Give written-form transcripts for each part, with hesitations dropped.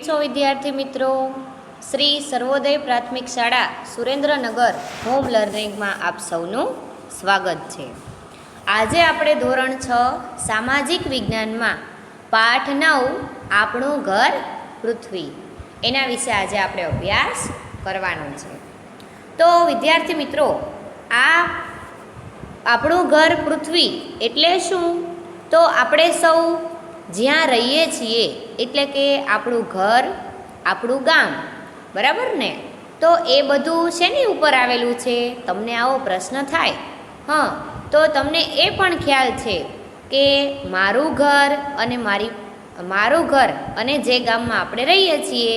છો વિદ્યાર્થી મિત્રો? શ્રી સર્વોદય પ્રાથમિક શાળા સુરેન્દ્રનગર હોમ લર્નિંગમાં આપ સૌનું સ્વાગત છે. આજે આપણે ધોરણ 6 સામાજિક વિજ્ઞાનમાં પાઠ 9 આપણું ઘર પૃથ્વી એના વિશે આજે આપણે અભ્યાસ કરવાનો છે. તો વિદ્યાર્થી મિત્રો, આ આપણું ઘર પૃથ્વી એટલે શું? તો આપણે સૌ જ્યાં રહીએ છીએ એટલે કે આપણું ઘર, આપણું ગામ, બરાબર ને? તો એ બધું શેની ઉપર આવેલું છે? તમને આવો પ્રશ્ન થાય, તો તમને એ પણ ખ્યાલ છે કે મારું ઘર અને જે ગામમાં આપણે રહીએ છીએ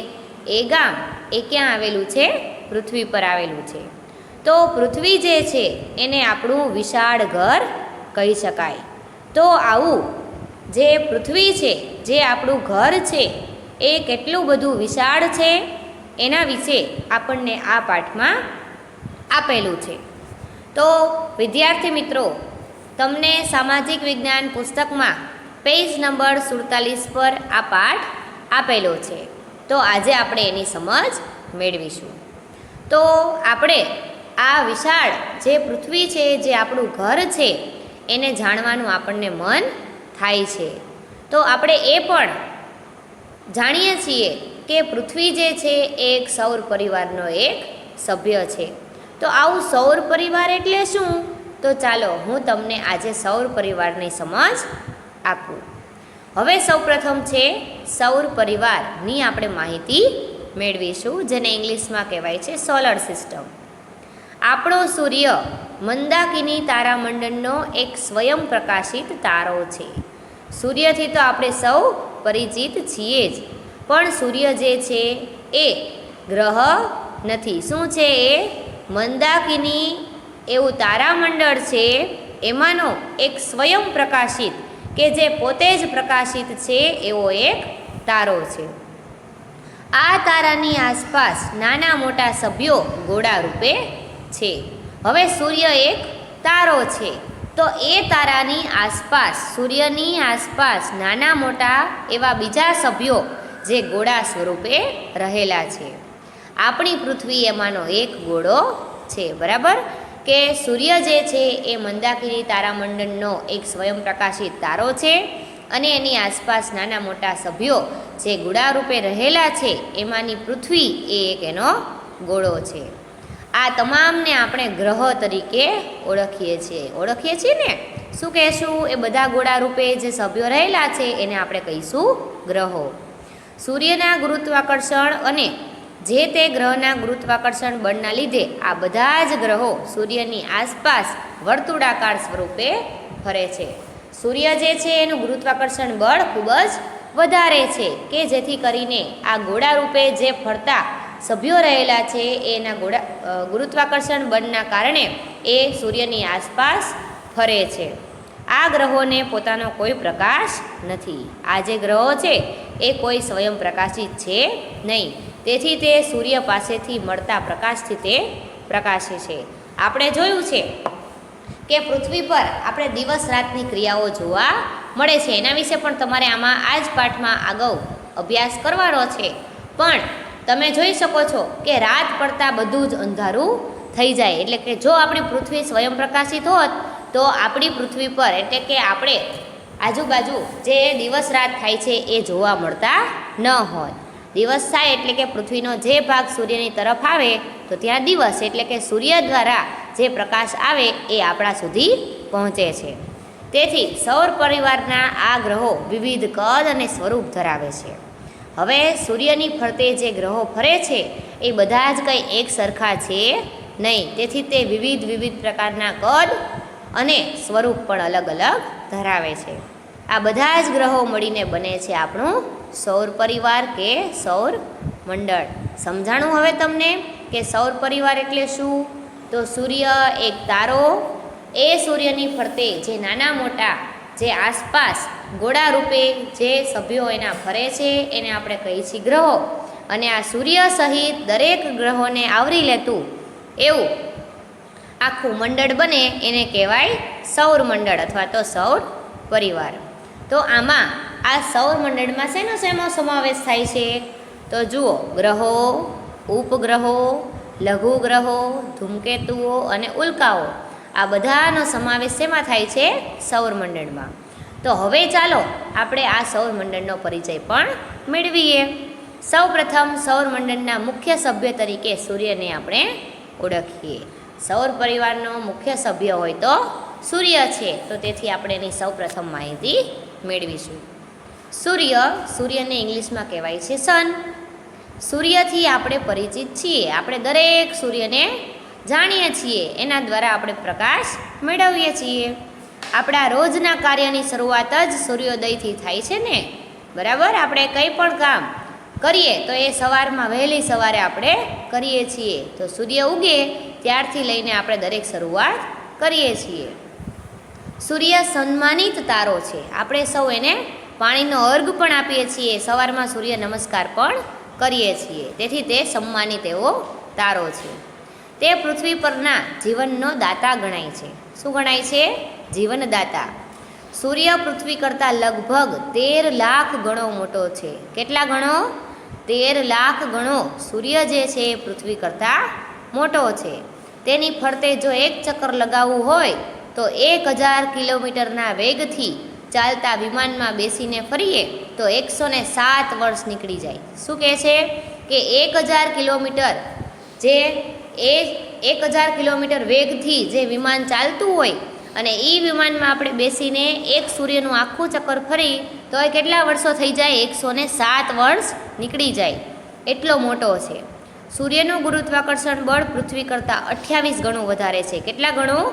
એ ગામ એ ક્યાં આવેલું છે? પૃથ્વી પર આવેલું છે. તો પૃથ્વી જે છે એને આપણું વિશાળ ઘર કહી શકાય. તો આવું જે પૃથ્વી છે, જે આપણું ઘર છે, એ કેટલું બધું વિશાળ છે એના વિશે આપણને આ પાઠમાં આપેલું છે. તો વિદ્યાર્થી મિત્રો, તમને સામાજિક વિજ્ઞાન પુસ્તકમાં પેજ નંબર 47 પર આ પાઠ આપેલો છે. તો આજે આપણે એની સમજ મેળવીશું. તો આપણે આ વિશાળ જે પૃથ્વી છે, જે આપણું ઘર છે, એને જાણવાનું આપણને મન થાય છે. તો આપણે એ પણ જાણીએ છીએ કે પૃથ્વી જે છે એ એક સૌર પરિવારનો એક સભ્ય છે. તો આવું સૌર પરિવાર એટલે શું? તો ચાલો હું તમને આજે સૌર પરિવારની સમજ આપું. હવે સૌપ્રથમ છે સૌર પરિવારની આપણે માહિતી મેળવીશું, જેને ઇંગ્લિશમાં કહેવાય છે સોલર સિસ્ટમ. આપણો સૂર્ય મંદાકિની તારામંડળનો એક સ્વયં પ્રકાશિત તારો છે. સૂર્યથી તો આપણે સૌ પરિચિત છીએ જ, પણ સૂર્ય જે છે એ ગ્રહ નથી. શું છે એ? મંદાકિની એવું તારામંડળ છે, એમાંનો એક સ્વયં પ્રકાશિત કે જે પોતે જ પ્રકાશિત છે એવો એક તારો છે. આ તારાની આસપાસ નાના મોટા સભ્યો ગોળા રૂપે છે. હવે સૂર્ય એક તારો છે, તો એ તારાની આસપાસ, સૂર્યની આસપાસ નાના મોટા એવા બીજા સભ્યો જે ગોળા સ્વરૂપે રહેલા છે. આપણી પૃથ્વી એમાંનો એક ગોળો છે, બરાબર? કે સૂર્ય જે છે એ મંદાકિની તારામંડળનો એક સ્વયં પ્રકાશિત તારો છે અને એની આસપાસ નાના મોટા સભ્યો જે ગોળા રૂપે રહેલા છે, એમાંની પૃથ્વી એ એક એનો ગોળો છે. આ તમામને આપણે ગ્રહ તરીકે ઓળખીએ છીએ ને? શું કહેશું? એ બધા ગોળા રૂપે જે સભ્યો રહેલા છે એને આપણે કહીશું ગ્રહો. સૂર્યના ગુરુત્વાકર્ષણ અને જે તે ગ્રહના ગુરુત્વાકર્ષણ બળના લીધે આ બધા જ ગ્રહો સૂર્યની આસપાસ વર્તુળાકાર સ્વરૂપે ફરે છે. સૂર્ય જે છે એનું ગુરુત્વાકર્ષણ બળ ખૂબ જ વધારે છે, કે જેથી કરીને આ ગોળા રૂપે જે ફરતા સભ્યો રહેલા છે એના ગુરુત્વાકર્ષણ બળના કારણે એ સૂર્યની આસપાસ ફરે છે. આ ગ્રહોને પોતાનો કોઈ પ્રકાશ નથી. આ જે ગ્રહો છે એ કોઈ સ્વયં પ્રકાશિત છે નહીં, તેથી તે સૂર્ય પાસેથી મળતા પ્રકાશથી તે પ્રકાશે છે. આપણે જોયું છે કે પૃથ્વી પર આપણે દિવસ રાતની ક્રિયાઓ જોવા મળે છે. એના વિશે પણ તમારે આમાં આ જ પાઠમાં આગળ અભ્યાસ કરવાનો છે. પણ તમે જોઈ શકો છો કે રાત પડતા બધું જ અંધારું થઈ જાય. એટલે કે જો આપણી પૃથ્વી સ્વયં પ્રકાશિત હોત તો આપણી પૃથ્વી પર, એટલે કે આપણે આજુબાજુ જે દિવસ રાત થાય છે એ જોવા મળતા ન હોત. દિવસ થાય એટલે કે પૃથ્વીનો જે ભાગ સૂર્યની તરફ આવે તો ત્યાં દિવસ, એટલે કે સૂર્ય દ્વારા જે પ્રકાશ આવે એ આપણા સુધી પહોંચે છે. તેથી સૌર પરિવારના આ ગ્રહો વિવિધ કદ અને સ્વરૂપ ધરાવે છે. હવે સૂર્યની ફરતે જે ગ્રહો ફરે છે એ બધા જ કંઈ એક સરખા છે નહીં, તેથી તે વિવિધ પ્રકારના કદ અને સ્વરૂપ પણ અલગ અલગ ધરાવે છે. આ બધા જ ગ્રહો મળીને બને છે આપણું સૌર પરિવાર કે સૌર મંડળ. સમજાણું હવે તમને કે સૌર પરિવાર એટલે શું? તો સૂર્ય એક તારો, એ સૂર્યની ફરતે જે નાના મોટા જે આસપાસ ગોળા રૂપે જે સભ્યો એના ફરે છે એને આપણે કહીએ છીએ ગ્રહો. અને આ સૂર્ય સહિત દરેક ગ્રહોને આવરી લેતું એવું આખું મંડળ બને એને કહેવાય સૌર મંડળ અથવા તો સૌર પરિવાર. તો આમાં આ સૌર મંડળમાં શેનો સમાવેશ થાય છે? તો જુઓ, ગ્રહો, ઉપગ્રહો, લઘુગ્રહો, ધૂમકેતુઓ અને ઉલ્કાઓ આ બધાનો સમાવેશ શેમાં થાય છે? સૌરમંડળમાં. તો હવે ચાલો આપણે આ સૌરમંડળનો પરિચય પણ મેળવીએ. સૌપ્રથમ સૌરમંડળના મુખ્ય સભ્ય તરીકે સૂર્યને આપણે ઓળખીએ. સૌર પરિવારનો મુખ્ય સભ્ય હોય તો સૂર્ય છે, તો તેથી આપણે એની સૌપ્રથમ માહિતી મેળવીશું. સૂર્યને ઇંગ્લિશમાં કહેવાય છે સન. સૂર્યથી આપણે પરિચિત છીએ. આપણે દરેક સૂર્યને જાણીએ છીએ, એના દ્વારા આપણે પ્રકાશ મેળવીએ છીએ. આપણા રોજના કાર્યની શરૂઆત જ સૂર્યોદયથી થાય છે ને, બરાબર? આપણે કંઈ પણ કામ કરીએ તો એ સવારમાં વહેલી સવારે આપણે કરીએ છીએ. તો સૂર્ય ઉગે ત્યારથી લઈને આપણે દરેક શરૂઆત કરીએ છીએ. સૂર્ય સન્માનિત તારો છે. આપણે સૌ એને પાણીનો અર્ઘ પણ આપીએ છીએ, સવારમાં સૂર્ય નમસ્કાર પણ કરીએ છીએ. તેથી તે સન્માનિત એવો તારો છે. તે પૃથ્વી પરના જીવનનો દાતા ગણાય છે. શું ગણાય છે? જીવનદાતા. સૂર્ય પૃથ્વી કરતાં લગભગ 13 લાખ ગણો મોટો છે. કેટલા ગણો? 13 લાખ ગણો સૂર્ય જે છે એ પૃથ્વી કરતાં મોટો છે. તેની ફરતે જો એક ચક્કર લગાવવું હોય તો 1000 કિલોમીટરના વેગથી ચાલતા વિમાનમાં બેસીને ફરીએ તો 107 વર્ષ નીકળી જાય. શું કહે છે કે 1000 કિલોમીટર જે 1000 કિલોમીટર વેગથી જે વિમાન ચાલતું હોય અને એ વિમાનમાં આપણે બેસીને એક સૂર્યનું આખું ચક્કર ફરી તો એ કેટલા વર્ષો થઈ જાય? 107 વર્ષ નીકળી જાય. એટલો મોટો છે. સૂર્યનું ગુરુત્વાકર્ષણ બળ પૃથ્વી કરતાં 28 ગણું વધારે છે. કેટલા ગણું?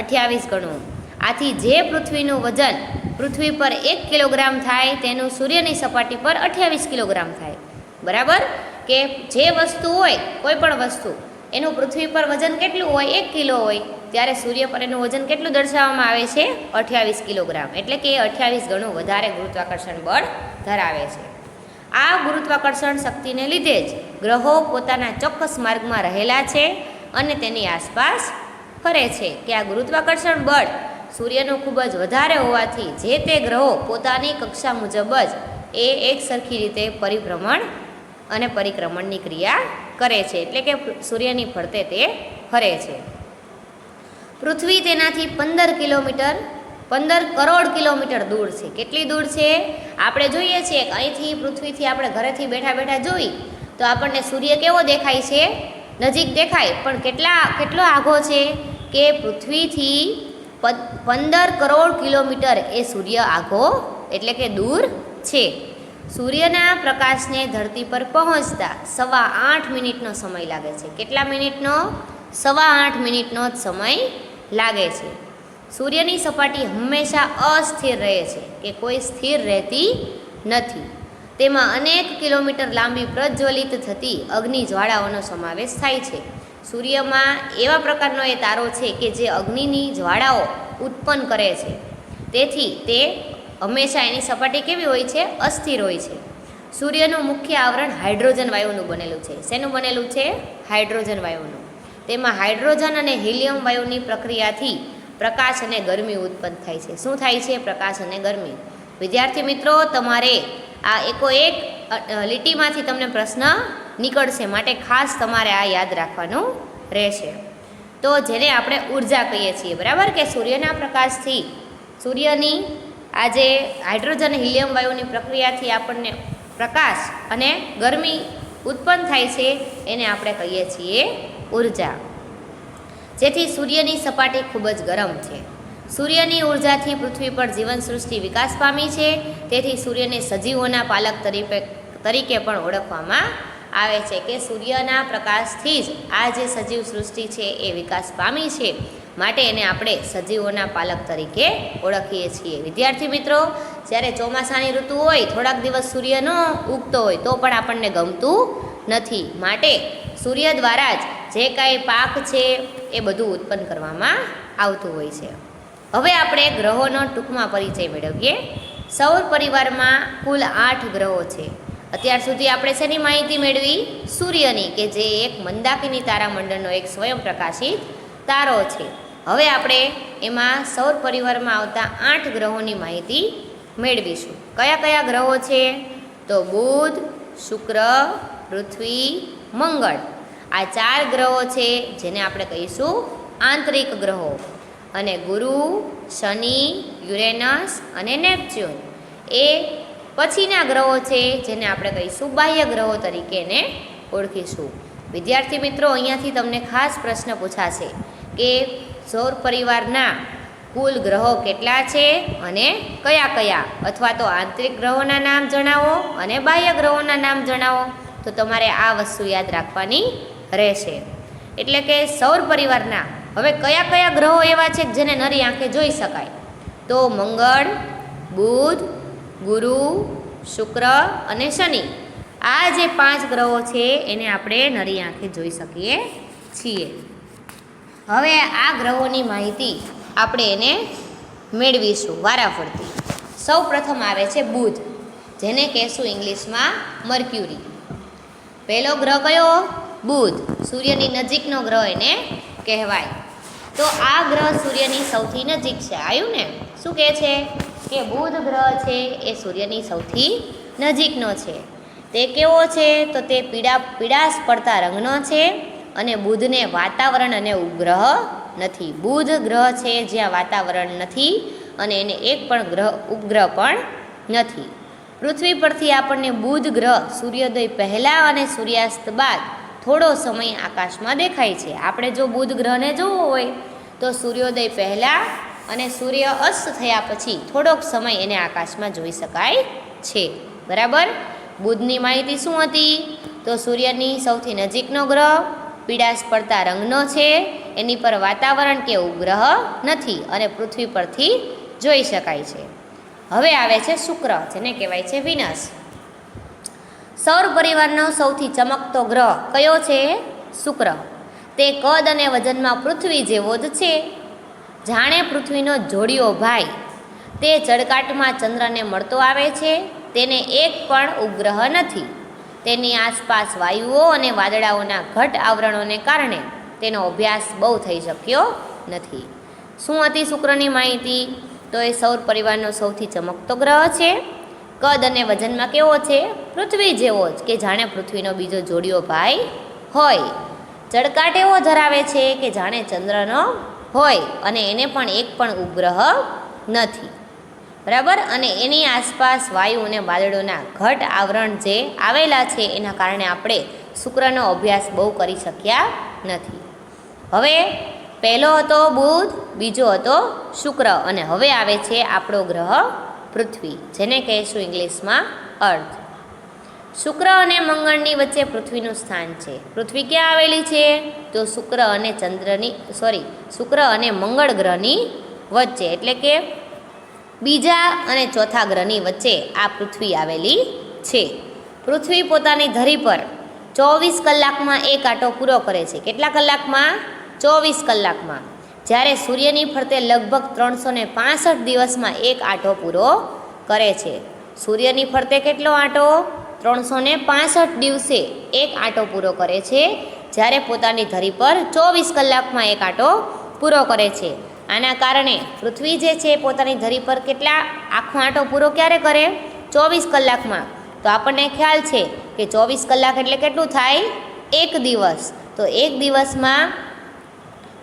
28 ગણું. આથી જે પૃથ્વીનું વજન પૃથ્વી પર 1 કિલોગ્રામ થાય તેનું સૂર્યની સપાટી પર 28 કિલોગ્રામ થાય. બરાબર? કે જે વસ્તુ હોય, કોઈ પણ વસ્તુ, એનું પૃથ્વી પર વજન કેટલું હોય? 1 કિલો હોય, ત્યારે સૂર્ય પર એનું વજન કેટલું દર્શાવવામાં આવે છે? 28 કિલોગ્રામ. એટલે કે 28 ગણું વધારે ગુરુત્વાકર્ષણ બળ ધરાવે છે. આ ગુરુત્વાકર્ષણ શક્તિને લીધે જ ગ્રહો પોતાના ચોક્કસ માર્ગમાં રહેલા છે અને તેની આસપાસ ફરે છે. કે આ ગુરુત્વાકર્ષણ બળ સૂર્યનું ખૂબ જ વધારે હોવાથી જે તે ગ્રહો પોતાની કક્ષા મુજબ જ એ એક સરખી રીતે પરિભ્રમણ અને પરિક્રમણની ક્રિયા કરે છે. એટલે કે સૂર્યની ફરતે તે ફરે છે. પૃથ્વી તેનાથી 15 કરોડ કિલોમીટર દૂર છે. કેટલી દૂર છે? આપણે જોઈએ છીએ કે અહીંથી પૃથ્વીથી આપણે ઘરેથી બેઠા બેઠા જોઈ તો આપણને સૂર્ય કેવો દેખાય છે? નજીક દેખાય, પણ કેટલો આઘો છે કે પૃથ્વીથી 15 કરોડ કિલોમીટર એ સૂર્ય આઘો એટલે કે દૂર છે. સૂર્યના પ્રકાશને ધરતી પર પહોંચતા 8.25 મિનિટનો સમય લાગે છે. કેટલા મિનિટનો? 8.25 મિનિટનો જ સમય લાગે છે. સૂર્યની સપાટી હંમેશા અસ્થિર રહે છે, કે કોઈ સ્થિર રહેતી નથી. તેમાં અનેક કિલોમીટર લાંબી પ્રજ્વલિત થતી અગ્નિ જ્વાળાઓનો સમાવેશ થાય છે. સૂર્યમાં એવા પ્રકારનો એ તારો છે કે જે અગ્નિની જ્વાળાઓ ઉત્પન્ન કરે છે. તેથી તે હંમેશા એની સપાટી કેવી હોય છે? અસ્થિર હોય છે. સૂર્યનું મુખ્ય આવરણ હાઇડ્રોજન વાયુનું બનેલું છે. શેનું બનેલું છે? હાઇડ્રોજન વાયુનું. તેમાં હાઇડ્રોજન અને હિલિયમ વાયુની પ્રક્રિયાથી પ્રકાશ અને ગરમી ઉત્પન્ન થાય છે. શું થાય છે? પ્રકાશ અને ગરમી. વિદ્યાર્થી મિત્રો, તમારે આ એકોએક લીટીમાંથી તમને પ્રશ્ન નીકળશે, માટે ખાસ તમારે આ યાદ રાખવાનું રહેશે. તો જેને આપણે ઉર્જા કહીએ છીએ, બરાબર? કે સૂર્યના પ્રકાશથી, સૂર્યની આ જે હાઇડ્રોજન હિલિયમ વાયુની પ્રક્રિયાથી આપણને પ્રકાશ અને ગરમી ઉત્પન્ન થાય છે, એને આપણે કહીએ છીએ ઉર્જા. જેથી સૂર્યની સપાટી ખૂબ જ ગરમ છે. સૂર્યની ઉર્જાથી પૃથ્વી પર જીવનસૃષ્ટિ વિકાસ પામી છે. તેથી સૂર્યને સજીવોના પાલક તરીકે પણ ઓળખવામાં આવે છે. કે સૂર્યના પ્રકાશથી જ આ જે સજીવ સૃષ્ટિ છે એ વિકાસ પામી છે, માટે એને આપણે સજીવોના પાલક તરીકે ઓળખીએ છીએ. વિદ્યાર્થી મિત્રો, જ્યારે ચોમાસાની ઋતુ હોય, થોડાક દિવસ સૂર્ય ન ઉગતો હોય તો પણ આપણને ગમતું નથી. માટે સૂર્ય દ્વારા જ જે કાંઈ પાક છે એ બધું ઉત્પન્ન કરવામાં આવતું હોય છે. હવે આપણે ગ્રહોનો ટૂંકમાં પરિચય મેળવીએ. સૌર પરિવારમાં કુલ 8 ગ્રહો છે. અત્યાર સુધી આપણે શેની માહિતી મેળવી? સૂર્યની, કે જે એક મંદાકિની તારામંડળનો એક સ્વયંપ્રકાશિત તારો છે. હવે આપણે એમાં સૌર પરિવારમાં આવતા 8 ગ્રહોની માહિતી મેળવીશું. કયા કયા ગ્રહો છે? તો બુધ, શુક્ર, પૃથ્વી, મંગળ. આ 4 ગ્રહો છે જેને આપણે કહીશું આંતરિક ગ્રહો. અને ગુરુ, શનિ, યુરેનસ અને નેપચ્યુન એ પછીના ગ્રહો છે જેને આપણે કહીશું બાહ્ય ગ્રહો તરીકે એને ઓળખીશું. વિદ્યાર્થી મિત્રો, અહીંયાથી તમને ખાસ પ્રશ્ન પૂછાશે કે સૌર પરિવારના કુલ ગ્રહો કેટલા છે અને કયા કયા, અથવા તો આંતરિક ગ્રહોના નામ જણાવો અને બાહ્ય ગ્રહોના નામ જણાવો. તો તમારે આ વસ્તુ યાદ રાખવાની રહેશે. એટલે કે સૌર પરિવારના હવે કયા કયા ગ્રહો એવા છે જેને નરી આંખે જોઈ શકાય? તો મંગળ, બુધ, ગુરુ, શુક્ર અને શનિ. આ જે 5 ગ્રહો છે એને આપણે નરી આંખે જોઈ શકીએ છીએ. હવે આ ગ્રહોની માહિતી આપણે એને મેળવીશું વારાફરતી. સૌ પ્રથમ આવે છે બુધ, જેને કહેશું ઇંગ્લિશમાં મર્ક્યુરી. પહેલો ગ્રહ કયો? બુધ. સૂર્યની નજીકનો ગ્રહ એને કહેવાય. તો આ ગ્રહ સૂર્યની સૌથી નજીક છે. આવ્યું ને? શું કહે છે કે બુધ ગ્રહ છે એ સૂર્યની સૌથી નજીકનો છે. તે કેવો છે? તો તે પીળાશ પડતા રંગનો છે અને બુધને વાતાવરણ અને ઉપગ્રહ નથી. બુધ ગ્રહ છે જ્યાં વાતાવરણ નથી અને એને એક પણ ઉપગ્રહ પણ નથી. પૃથ્વી પરથી આપણને બુધ ગ્રહ સૂર્યોદય પહેલાં અને સૂર્યાસ્ત બાદ થોડો સમય આકાશમાં દેખાય છે. આપણે જો બુધ ગ્રહને જોવો હોય તો સૂર્યોદય પહેલાં અને સૂર્ય અસ્ત થયા પછી થોડોક સમય એને આકાશમાં જોઈ શકાય છે. બરાબર? બુધની માહિતી શું હતી? તો સૂર્યની સૌથી નજીકનો ગ્રહ, પીળાશ પડતા રંગનો છે, એની પર વાતાવરણ કે ઉપગ્રહ નથી અને પૃથ્વી પરથી જોઈ શકાય છે. હવે આવે છે શુક્ર, જેને કહેવાય છે વિનસ. સૌર પરિવારનો સૌથી ચમકતો ગ્રહ કયો છે? શુક્ર. તે કદ અને વજનમાં પૃથ્વી જેવો જ છે. જાણે પૃથ્વીનો જોડિયો ભાઈ. તે ચળકાટમાં ચંદ્રને મળતો આવે છે. તેને એક પણ ઉપગ્રહ નથી. તેની આસપાસ વાયુઓ અને વાદળાઓના ઘટ આવરણોને કારણે તેનો અભ્યાસ બહુ થઈ શક્યો નથી. શું હતી શુક્રની માહિતી? તો એ સૌર પરિવારનો સૌથી ચમકતો ગ્રહ છે. કદ અને વજનમાં કેવો છે? પૃથ્વી જેવો જ, કે જાણે પૃથ્વીનો બીજો જોડિયો ભાઈ હોય. ચળકાટ એવો ધરાવે છે કે જાણે ચંદ્રનો હોય અને એને પણ એક પણ ઉપગ્રહ નથી. બરાબર? અને એની આસપાસ વાયુ અને વાદળોના ઘટ આવરણ જે આવેલા છે એના કારણે આપણે શુક્રનો અભ્યાસ બહુ કરી શક્યા નથી. હવે પહેલો હતો બુધ, બીજો હતો શુક્ર અને હવે આવે છે આપણો ગ્રહ પૃથ્વી, જેને કહીશું ઇંગ્લિશમાં અર્થ. શુક્ર અને મંગળની વચ્ચે પૃથ્વીનું સ્થાન છે. પૃથ્વી ક્યાં આવેલી છે? તો શુક્ર અને મંગળ ગ્રહની વચ્ચે, એટલે કે બીજા અને ચોથા ગ્રહની વચ્ચે આ પૃથ્વી આવેલી છે. પૃથ્વી પોતાની ધરી પર 24 કલાકમાં એક આંટો પૂરો કરે છે. કેટલા કલાકમાં? 24 કલાકમાં. જ્યારે સૂર્યની ફરતે લગભગ 365 દિવસમાં એક આંટો પૂરો કરે છે. સૂર્યની ફરતે કેટલો આંટો? 365 દિવસે એક આંટો પૂરો કરે છે, જ્યારે પોતાની ધરી પર 24 કલાકમાં એક આંટો પૂરો કરે છે. આના કારણે પૃથ્વી જે છે પોતાની ધરી પર કેટલા આખો આંટો પૂરો ક્યારે કરે? 24 કલાકમાં. તો આપણને ખ્યાલ છે કે 24 કલાક એટલે કેટલું થાય? એક દિવસ. તો એક દિવસમાં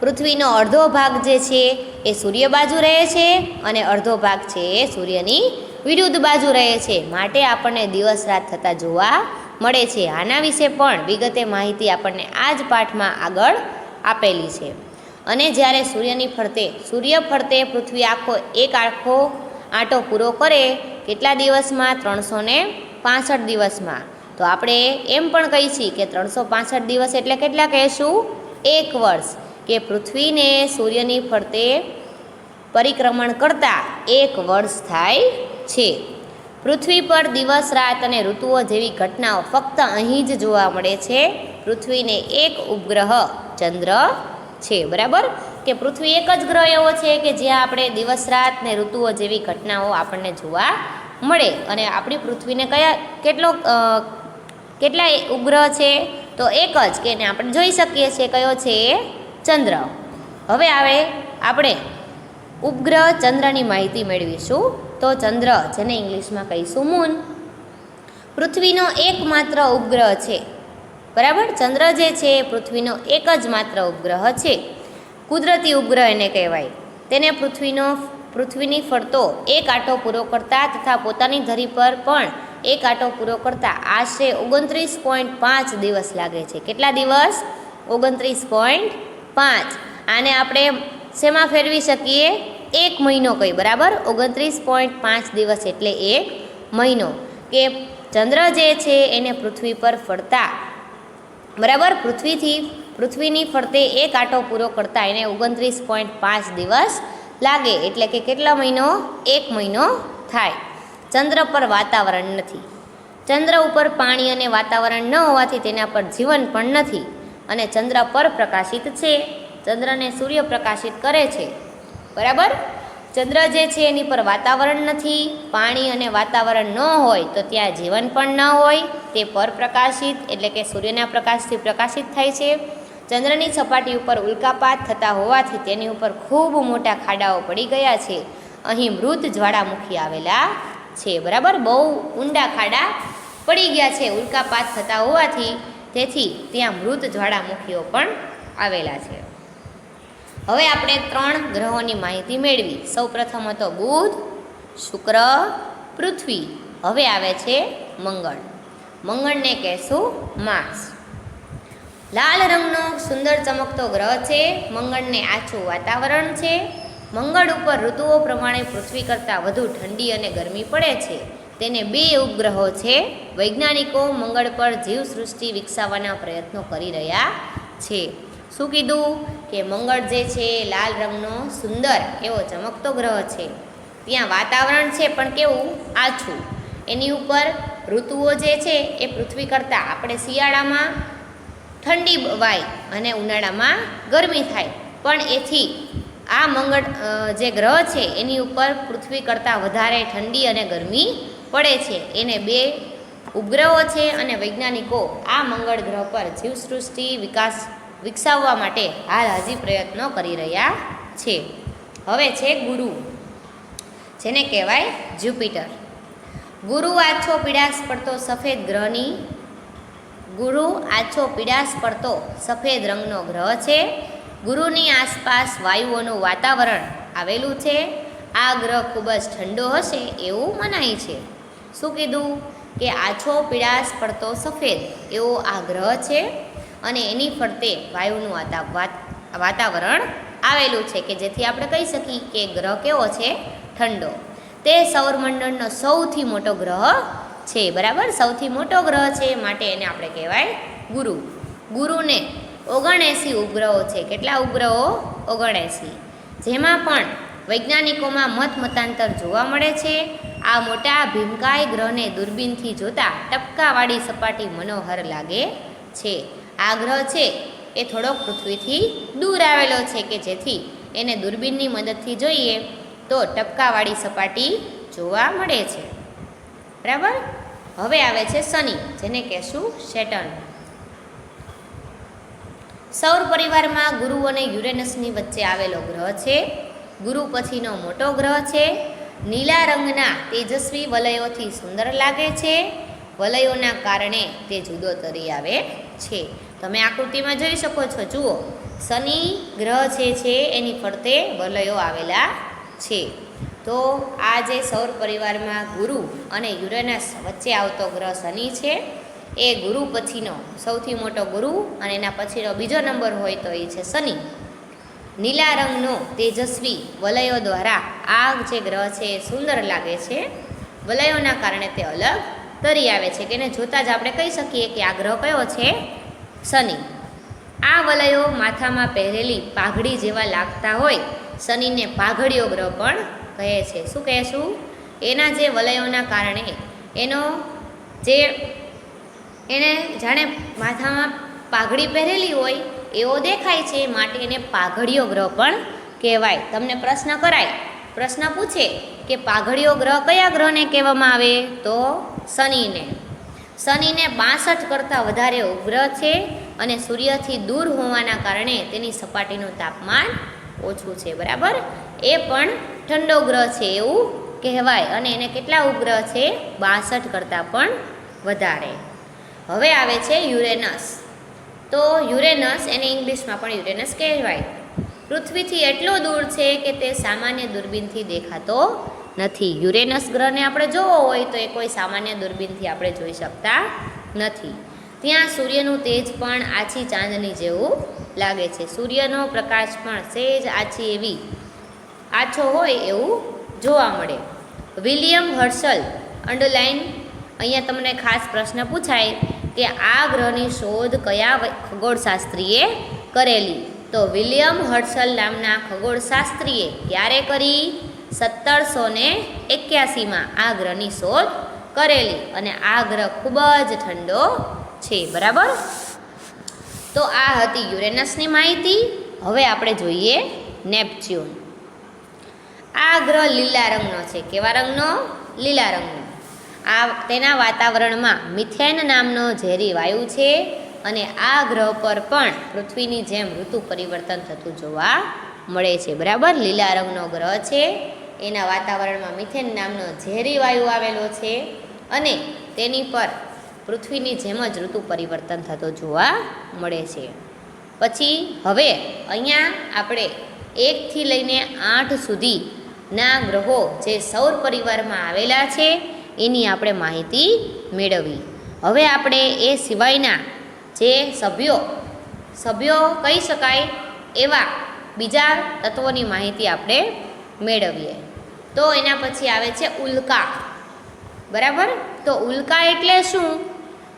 પૃથ્વીનો અડધો ભાગ જે છે એ સૂર્ય બાજુ રહે છે અને અડધો ભાગ છે એ સૂર્યની વિરુદ્ધ બાજુ રહે છે. માટે આપણને દિવસ રાત થતાં જોવા મળે છે. આના વિશે પણ વિગતે માહિતી આપણને આ જ પાઠમાં આગળ આપેલી છે. અને જ્યારે સૂર્ય ફરતે પૃથ્વી એક આખો આંટો પૂરો કરે, કેટલા દિવસમાં? 365 દિવસમાં. તો આપણે એમ પણ કહીશું કે 365 દિવસ એટલે કેટલા કહેશું? એક વર્ષ. કે પૃથ્વીને સૂર્યની ફરતે પરિક્રમણ કરતાં એક વર્ષ થાય છે. પૃથ્વી પર દિવસ રાત અને ઋતુઓ જેવી ઘટનાઓ ફક્ત અહીં જ જોવા મળે છે. પૃથ્વીને એક ઉપગ્રહ ચંદ્ર છે. બરાબર? કે પૃથ્વી એક જ ગ્રહ એવો છે કે જ્યાં આપણે દિવસ રાત ને ઋતુઓ જેવી ઘટનાઓ આપણને જોવા મળે. અને આપણી પૃથ્વીને કેટલા ઉપગ્રહ છે? તો એક જ, કે એને આપણે જોઈ શકીએ છીએ. કયો છે? ચંદ્ર. હવે આપણે ઉપગ્રહ ચંદ્રની માહિતી મેળવીશું. તો ચંદ્ર, જેને ઇંગ્લિશમાં કહીશું મૂન. પૃથ્વીનો એકમાત્ર ઉપગ્રહ છે, બરાબર. ચંદ્ર જે છે એ પૃથ્વીનો એક જ માત્ર ઉપગ્રહ છે. કુદરતી ઉપગ્રહ એને કહેવાય. તેને પૃથ્વીની ફરતો એક આંટો પૂરો કરતા તથા પોતાની ધરી પર પણ એક આંટો પૂરો કરતા આશરે 29.5 દિવસ લાગે છે. કેટલા દિવસ? 29.5. આને આપણે શેમાં ફેરવી શકીએ? એક મહિનો કઈ, બરાબર. 29.5 દિવસ એટલે એક મહિનો. કે ચંદ્ર જે છે એને પૃથ્વી પર ફરતા, બરાબર, પૃથ્વીની ફરતે એક આંટો પૂરો કરતા એને 29.5 દિવસ લાગે. એટલે કે કેટલા મહિનો? એક મહિનો થાય. ચંદ્ર પર વાતાવરણ નથી. ચંદ્ર ઉપર પાણી અને વાતાવરણ ન હોવાથી તેના પર જીવન પણ નથી. અને ચંદ્ર પર પ્રકાશિત છે. ચંદ્રને સૂર્ય પ્રકાશિત કરે છે, બરાબર. ચંદ્ર જે છે એની પર વાતાવરણ નથી. પાણી અને વાતાવરણ ન હોય તો ત્યાં જીવન પણ ન હોય. તે પરપ્રકાશિત એટલે કે સૂર્યના પ્રકાશથી પ્રકાશિત થાય છે. ચંદ્રની સપાટી ઉપર ઉલ્કાપાત થતા હોવાથી તેની ઉપર ખૂબ મોટા ખાડાઓ પડી ગયા છે. અહીં મૃત જ્વાળામુખી આવેલા છે, બરાબર. બહુ ઊંડા ખાડા પડી ગયા છે ઉલ્કાપાત થતા હોવાથી, તેથી ત્યાં મૃત જ્વાળામુખીઓ પણ આવેલા છે. હવે આપણે 3 ગ્રહોની માહિતી મેળવી. સૌપ્રથમ હતો બુધ, શુક્ર, પૃથ્વી. હવે આવે છે મંગળ. મંગળને કહેશું માર્સ. લાલ રંગનો સુંદર ચમકતો ગ્રહ છે. મંગળને આછું વાતાવરણ છે. મંગળ ઉપર ઋતુઓ પ્રમાણે પૃથ્વી કરતાં વધુ ઠંડી અને ગરમી પડે છે. તેને 2 ઉપગ્રહો છે. વૈજ્ઞાનિકો મંગળ પર જીવસૃષ્ટિ વિકસાવવાના પ્રયત્નો કરી રહ્યા છે. શું કીધું? કે મંગળ જે છે લાલ રંગનો સુંદર એવો ચમકતો ગ્રહ છે. ત્યાં વાતાવરણ છે પણ કેવું? આછું. એની ઉપર ઋતુઓ જે છે એ પૃથ્વી કરતાં, આપણે શિયાળામાં ઠંડી વાય અને ઉનાળામાં ગરમી થાય, પણ એથી આ મંગળ જે ગ્રહ છે એની ઉપર પૃથ્વી કરતાં વધારે ઠંડી અને ગરમી પડે છે. એને 2 ઉપગ્રહો છે અને વૈજ્ઞાનિકો આ મંગળ ગ્રહ પર જીવસૃષ્ટિ વિકસાવવા માટે હાલ હજી પ્રયત્નો કરી રહ્યા છે. હવે છે ગુરુ, જેને કહેવાય જ્યુપિટર. ગુરુ આછો પીળાશ પડતો સફેદ રંગનો ગ્રહ છે. ગુરુની આસપાસ વાયુઓનું વાતાવરણ આવેલું છે. આ ગ્રહ ખૂબ જ ઠંડો હશે એવું મનાય છે. શું કીધું? કે આછો પીળાશ પડતો સફેદ એવો આ ગ્રહ છે અને એની ફરતે વાયુનું વાતાવરણ આવેલું છે, કે જેથી આપણે કહી શકીએ કે ગ્રહ કેવો છે? ઠંડો. તે સૌરમંડળનો સૌથી મોટો ગ્રહ છે, બરાબર. સૌથી મોટો ગ્રહ છે માટે એને આપણે કહેવાય ગુરુ. ગુરુને 79 ઉપગ્રહો છે. કેટલા ઉપગ્રહો? 79. જેમાં પણ વૈજ્ઞાનિકોમાં મતાંતર જોવા મળે છે. આ મોટા ભીમકાય ગ્રહને દૂરબીનથી જોતા ટપકાવાળી સપાટી મનોહર લાગે છે. આ ગ્રહ છે એ થોડોક પૃથ્વીથી દૂર આવેલો છે, કે જેથી એને દૂરબીનની મદદથી જોઈએ તો ટપકાવાળી સપાટી જોવા મળે છે, બરાબર. હવે આવે છે શનિ, જેને કહેશું સેટર્ન. સૌર પરિવારમાં ગુરુ અને યુરેનસની વચ્ચે આવેલો ગ્રહ છે. ગુરુ પછીનો મોટો ગ્રહ છે. નીલા રંગના તેજસ્વી વલયોથી સુંદર લાગે છે. વલયોના કારણે તે જુદો તરી આવે છે. તમે આકૃતિમાં જોઈ શકો છો. જુઓ, શનિ ગ્રહ છે એની ફરતે વલયો આવેલા છે. તો આ જે સૌર પરિવારમાં ગુરુ અને યુરેનસ વચ્ચે આવતો ગ્રહ શનિ છે, એ ગુરુ પછીનો સૌથી મોટો ગુરુ અને એના પછીનો બીજો નંબર હોય તો એ છે શનિ. નીલા રંગનો તેજસ્વી વલયો દ્વારા આ જે ગ્રહ છે એ સુંદર લાગે છે. વલયોના કારણે તે અલગ તરી આવે છે, કે એને જોતાં જ આપણે કહી શકીએ કે આ ગ્રહ કયો છે? શનિ. આ વલયો માથામાં પહેરેલી પાઘડી જેવા લાગતા હોય. શનિને પાઘડીયો ગ્રહ પણ કહે છે. શું કહેશું? એના જે વલયોના કારણે એને જાણે માથામાં પાઘડી પહેરેલી હોય એવો દેખાય છે, માટે એને પાઘડીયો ગ્રહ પણ કહેવાય. તમને પ્રશ્ન કરાય, પ્રશ્ન પૂછે કે પાઘડીયો ગ્રહ કયા ગ્રહને કહેવામાં આવે? તો શનિને. શનિને 62 કરતાં વધારે ઉપગ્રહ છે અને સૂર્યથી દૂર હોવાના કારણે તેની સપાટીનું તાપમાન ઓછું છે, બરાબર. એ પણ ઠંડો ગ્રહ છે એવું કહેવાય. અને એને કેટલા ઉપગ્રહ છે? 62 કરતાં પણ વધારે. હવે આવે છે યુરેનસ. તો યુરેનસ એને ઇંગ્લિશમાં પણ યુરેનસ કહેવાય. પૃથ્વીથી એટલો દૂર છે કે તે સામાન્ય દૂરબીનથી દેખાતો નથી. યુરેનસ ગ્રહને આપણે જોવો હોય તો એ કોઈ સામાન્ય દૂરબીનથી આપણે જોઈ શકતા નથી. ત્યાં સૂર્યનું તેજ પણ આછી ચાંદની જેવું લાગે છે. સૂર્યનો પ્રકાશ પણ સહેજ આછી એવી આછો હોય એવું જોવા મળે. વિલિયમ હર્શલ અંડરલાઇન, અહીંયા તમને ખાસ પ્રશ્ન પૂછાય કે આ ગ્રહની શોધ કયા ખગોળશાસ્ત્રીએ કરેલી? તો વિલિયમ હર્શલ નામના ખગોળશાસ્ત્રીએ ક્યારે કરી? 1781માં આ ગ્રહની શોધ કરેલી. અને આ ગ્રહ ખૂબ જ ઠંડો છે. બરાબર. તો આ હતી યુરેનસની માહિતી. હવે આપણે જોઈએ નેપચ્યુન. આ ગ્રહ લીલા રંગનો છે. કેવા રંગનો? લીલા રંગનો. તેના વાતાવરણમાં મિથેન નામનો ઝેરી વાયુ છે અને આ ગ્રહ પર પણ પૃથ્વીની જેમ ઋતુ પરિવર્તન થતું જોવા મળે છે. બરાબર. લીલા રંગનો ગ્રહ છે, એના વાતાવરણમાં મિથેન નામનો ઝેરી વાયુ આવેલો છે અને તેની પર પૃથ્વીની જેમ જ ઋતુ પરિવર્તન થતો જોવા મળે છે. પછી હવે અહીંયા આપણે 1 થી લઈને 8 સુધીના ગ્રહો જે સૌર પરિવારમાં આવેલા છે એની આપણે માહિતી મેળવી. હવે આપણે એ સિવાયના જે સભ્યો કહી શકાય એવા બીજા તત્વોની માહિતી આપણે મેળવીએ. તો એના પછી આવે છે ઉલ્કા. બરાબર. તો ઉલ્કા એટલે શું?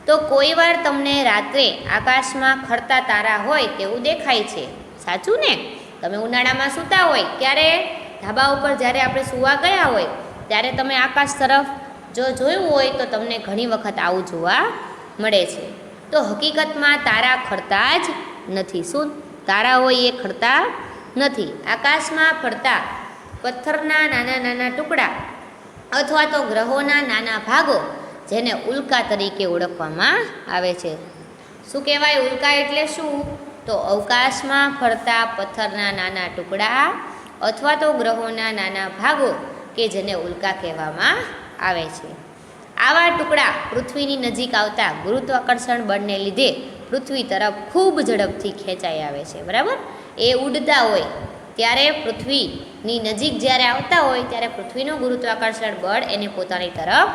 તો કોઈ વાર તમને રાત્રે આકાશમાં ખરતા તારા હોય તેવું દેખાય છે. સાચું ને? તમે ઉનાળામાં સૂતા હોય ત્યારે ધાબા ઉપર જ્યારે આપણે સૂવા ગયા હોય ત્યારે તમે આકાશ તરફ જો જોયું હોય તો તમને ઘણી વખત આવું જોવા મળે છે. તો હકીકતમાં તારા ખરતા જ નથી. શું તારા હોય એ ખરતા નથી. આકાશમાં ફરતા પથ્થરના નાના નાના ટુકડા અથવા તો ગ્રહોના નાના ભાગો જેને ઉલ્કા તરીકે ઓળખવામાં આવે છે. શું કહેવાય? ઉલ્કા એટલે શું? તો અવકાશમાં ફરતા પથ્થરના નાના ટુકડા અથવા તો ગ્રહોના નાના ભાગો કે જેને ઉલ્કા કહેવામાં આવે છે. આવા ટુકડા પૃથ્વીની નજીક આવતા ગુરુત્વાકર્ષણ બળને લીધે પૃથ્વી તરફ ખૂબ ઝડપથી ખેંચાઈ આવે છે. બરાબર. એ ઉડતા હોય ત્યારે પૃથ્વીની નજીક જ્યારે આવતા હોય ત્યારે પૃથ્વીનું ગુરુત્વાકર્ષણ બળ એને પોતાની તરફ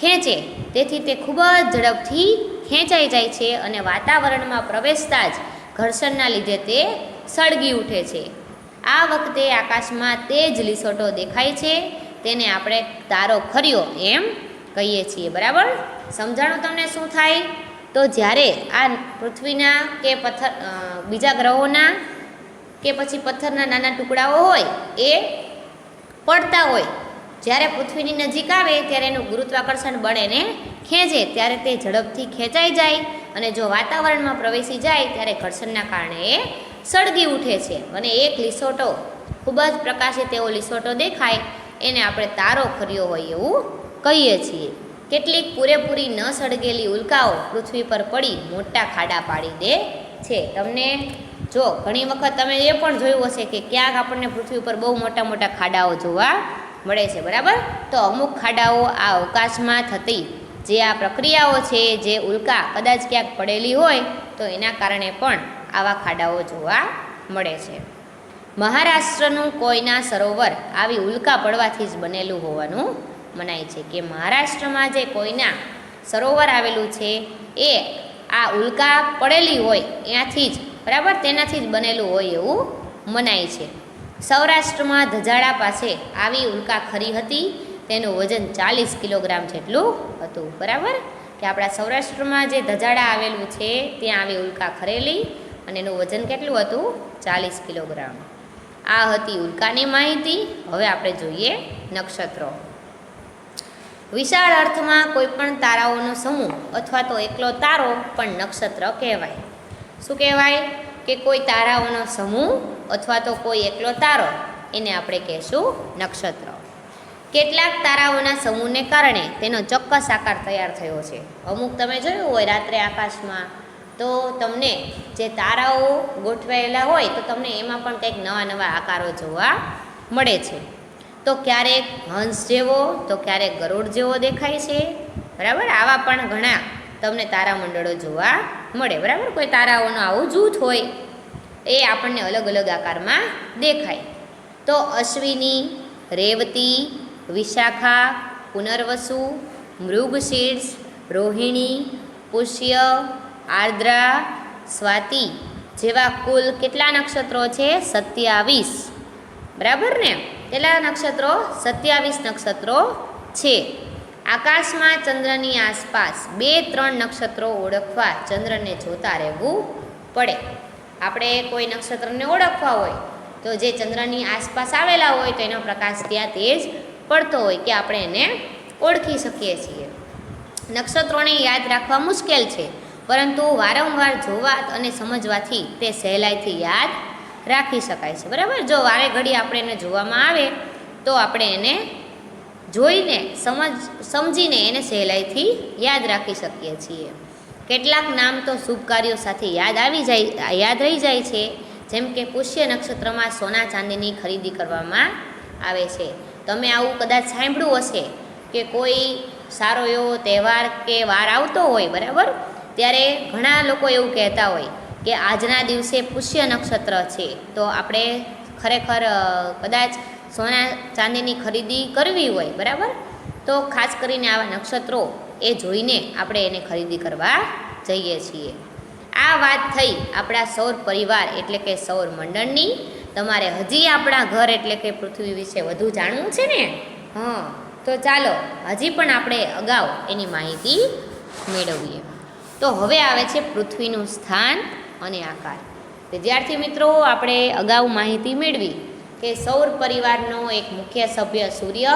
ખેંચે, તેથી તે ખૂબ જ ઝડપથી ખેંચાઈ જાય છે અને વાતાવરણમાં પ્રવેશતા જ ઘર્ષણના લીધે તે સળગી ઉઠે છે. આ વખતે આકાશમાં તેજ લીસોટો દેખાય છે. તેને આપણે તારો ખર્યો એમ કહીએ છીએ. બરાબર. સમજાણું તમને શું થાય? તો જ્યારે આ પૃથ્વીના કે બીજા ગ્રહોના કે પછી પથ્થરના નાના ટુકડાઓ હોય એ પડતા હોય, જ્યારે પૃથ્વીની નજીક આવે ત્યારે એનું ગુરુત્વાકર્ષણ બળ એને ખેંચે ત્યારે તે ઝડપથી ખેંચાઈ જાય અને જો વાતાવરણમાં પ્રવેશી જાય ત્યારે ઘર્ષણના કારણે એ સળગી ઉઠે છે અને એક લીસોટો ખૂબ જ પ્રકાશિત એવો લીસોટો દેખાય એને આપણે તારો ખર્યો હોય એવું કહીએ છીએ. કેટલીક પૂરેપૂરી ન સળગેલી ઉલ્કાઓ પૃથ્વી પર પડી મોટા ખાડા પાડી દે છે. તમને જો ઘણી વખત તમે એ પણ જોયું હશે કે ક્યાંક આપણને પૃથ્વી પર બહુ મોટા મોટા ખાડાઓ જોવા મળે છે. બરાબર. તો અમુક ખાડાઓ આ અવકાશમાં થતી જે આ પ્રક્રિયાઓ છે, જે ઉલ્કા કદાચ ક્યાંક પડેલી હોય તો એના કારણે પણ આવા ખાડાઓ જોવા મળે છે. મહારાષ્ટ્રનું કોયના સરોવર આવી ઉલ્કા પડવાથી જ બનેલું હોવાનું મનાય છે. કે મહારાષ્ટ્રમાં જે કોયના સરોવર આવેલું છે એ આ ઉલ્કા પડેલી હોય ત્યાંથી જ, બરાબર, તેનાથી જ બનેલું હોય એવું મનાય છે. સૌરાષ્ટ્રમાં ધજાડા પાસે આવી ઉલ્કા ખરી હતી. તેનું વજન 40 કિલોગ્રામ જેટલું હતું. બરાબર. કે આપણા સૌરાષ્ટ્રમાં જે ધજાડા આવેલું છે ત્યાં આવી ઉલ્કા ખરેલી અને એનું વજન કેટલું હતું? 40 કિલોગ્રામ. આ હતી ઉલ્કાની માહિતી. હવે આપણે જોઈએ નક્ષત્રો. વિશાળ અર્થમાં કોઈ પણ તારાઓનો સમૂહ અથવા તો એકલો તારો પણ નક્ષત્ર કહેવાય. શું કહેવાય? કે કોઈ તારાઓનો સમૂહ અથવા તો કોઈ એકલો તારો એને આપણે કહેશું નક્ષત્ર. કેટલાક તારાઓના સમૂહને કારણે તેનો ચોક્કસ આકાર તૈયાર થયો છે. અમુક તમે જોયું હોય રાત્રે આકાશમાં તો તમને જે તારાઓ ગોઠવાયેલા હોય તો તમને એમાં પણ કંઈક નવા નવા આકારો જોવા મળે છે. તો ક્યારેક હંસ જેવો તો ક્યારેક ગરુડ જેવો દેખાય છે. બરાબર. આવા પણ ઘણા તમને તારામંડળો જોવા મળે. બરાબર. કોઈ તારાઓનું આવું જૂથ હોય એ આપણને અલગ અલગ આકારમાં દેખાય. તો અશ્વિની, રેવતી, વિશાખા, પુનર્વસુ, મૃગશીર્ષ, રોહિણી, પુષ્ય, આર્દ્રા, સ્વાતિ જેવા કુલ કેટલા નક્ષત્રો છે? 27. બરાબર ને? કેટલા નક્ષત્રો? 27 નક્ષત્રો છે. આકાશમાં ચંદ્રની આસપાસ 2-3 નક્ષત્રો ઓળખવા ચંદ્રને જોતા રહેવું પડે. આપણે કોઈ નક્ષત્રને ઓળખવા હોય તો જે ચંદ્રની આસપાસ આવેલા હોય તો એનો પ્રકાશ ત્યાં તેજ પડતો હોય કે આપણે એને ઓળખી શકીએ છીએ. નક્ષત્રોને યાદ રાખવા મુશ્કેલ છે, પરંતુ વારંવાર જોવા અને સમજવાથી તે સહેલાઈથી યાદ રાખી શકાય છે. બરાબર. જો વારે ઘડી આપણે એને જોવામાં આવે તો આપણે એને જોઈને સમજીને એને સહેલાઈથી યાદ રાખી શકીએ છીએ. કેટલાક નામ તો શુભ કાર્યો સાથે યાદ રહી જાય છે. જેમ કે પુષ્ય નક્ષત્રમાં સોના ચાંદીની ખરીદી કરવામાં આવે છે. તમે આવું કદાચ સાંભળ્યું હશે કે કોઈ સારો એવો તહેવાર કે વાર આવતો હોય, બરાબર, ત્યારે ઘણા લોકો એવું કહેતા હોય કે આજના દિવસે પુષ્ય નક્ષત્ર છે, તો આપણે ખરેખર કદાચ સોના ચાંદીની ખરીદી કરવી હોય, બરાબર, તો ખાસ કરીને આવા નક્ષત્રો એ જોઈને આપણે એને ખરીદી કરવા જઈએ છીએ. આ વાત થઈ આપણા સૌર પરિવાર એટલે કે સૌર મંડળની. તમારે હજી આપણા ઘર એટલે કે પૃથ્વી વિશે વધુ જાણવું છે ને? તો ચાલો હજી પણ આપણે અગાઉ એની માહિતી મેળવીએ. તો હવે આવે છે પૃથ્વીનું સ્થાન અને આકાર. વિદ્યાર્થી મિત્રો, આપણે અગાઉ માહિતી મેળવી કે સૌર પરિવારનો એક મુખ્ય સભ્ય સૂર્ય,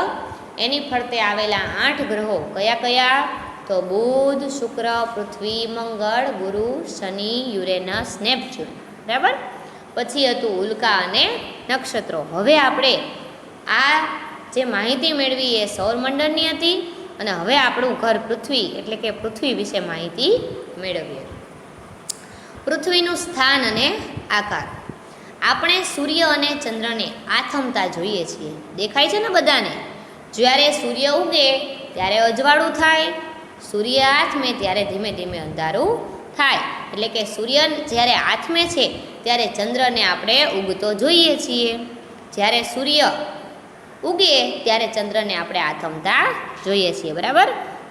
એની ફરતે આવેલા 8 ગ્રહો કયા કયા? તો બુધ, શુક્ર, પૃથ્વી, મંગળ, ગુરુ, શનિ, યુરેનસ, નેપચ્યુન. બરાબર. પછી હતું ઉલ્કા અને નક્ષત્રો. હવે આપણે આ જે માહિતી મેળવી એ સૌરમંડળની હતી, અને હવે આપણું ઘર પૃથ્વી એટલે કે પૃથ્વી વિશે માહિતી મેળવીએ. પૃથ્વીનું સ્થાન અને આકાર. આપણે સૂર્ય અને ચંદ્રને આથમતા જોઈએ છીએ. દેખાય છે ને બધાને? જ્યારે સૂર્ય ઉગે ત્યારે અજવાળું થાય, સૂર્ય આથમે ત્યારે ધીમે ધીમે અંધારું થાય. એટલે કે સૂર્ય જ્યારે આથમે છે ત્યારે ચંદ્રને આપણે ઉગતો જોઈએ છીએ. જ્યારે સૂર્ય ઉગે ત્યારે ચંદ્રને આપણે આથમતા જોઈએ છીએ. બરાબર.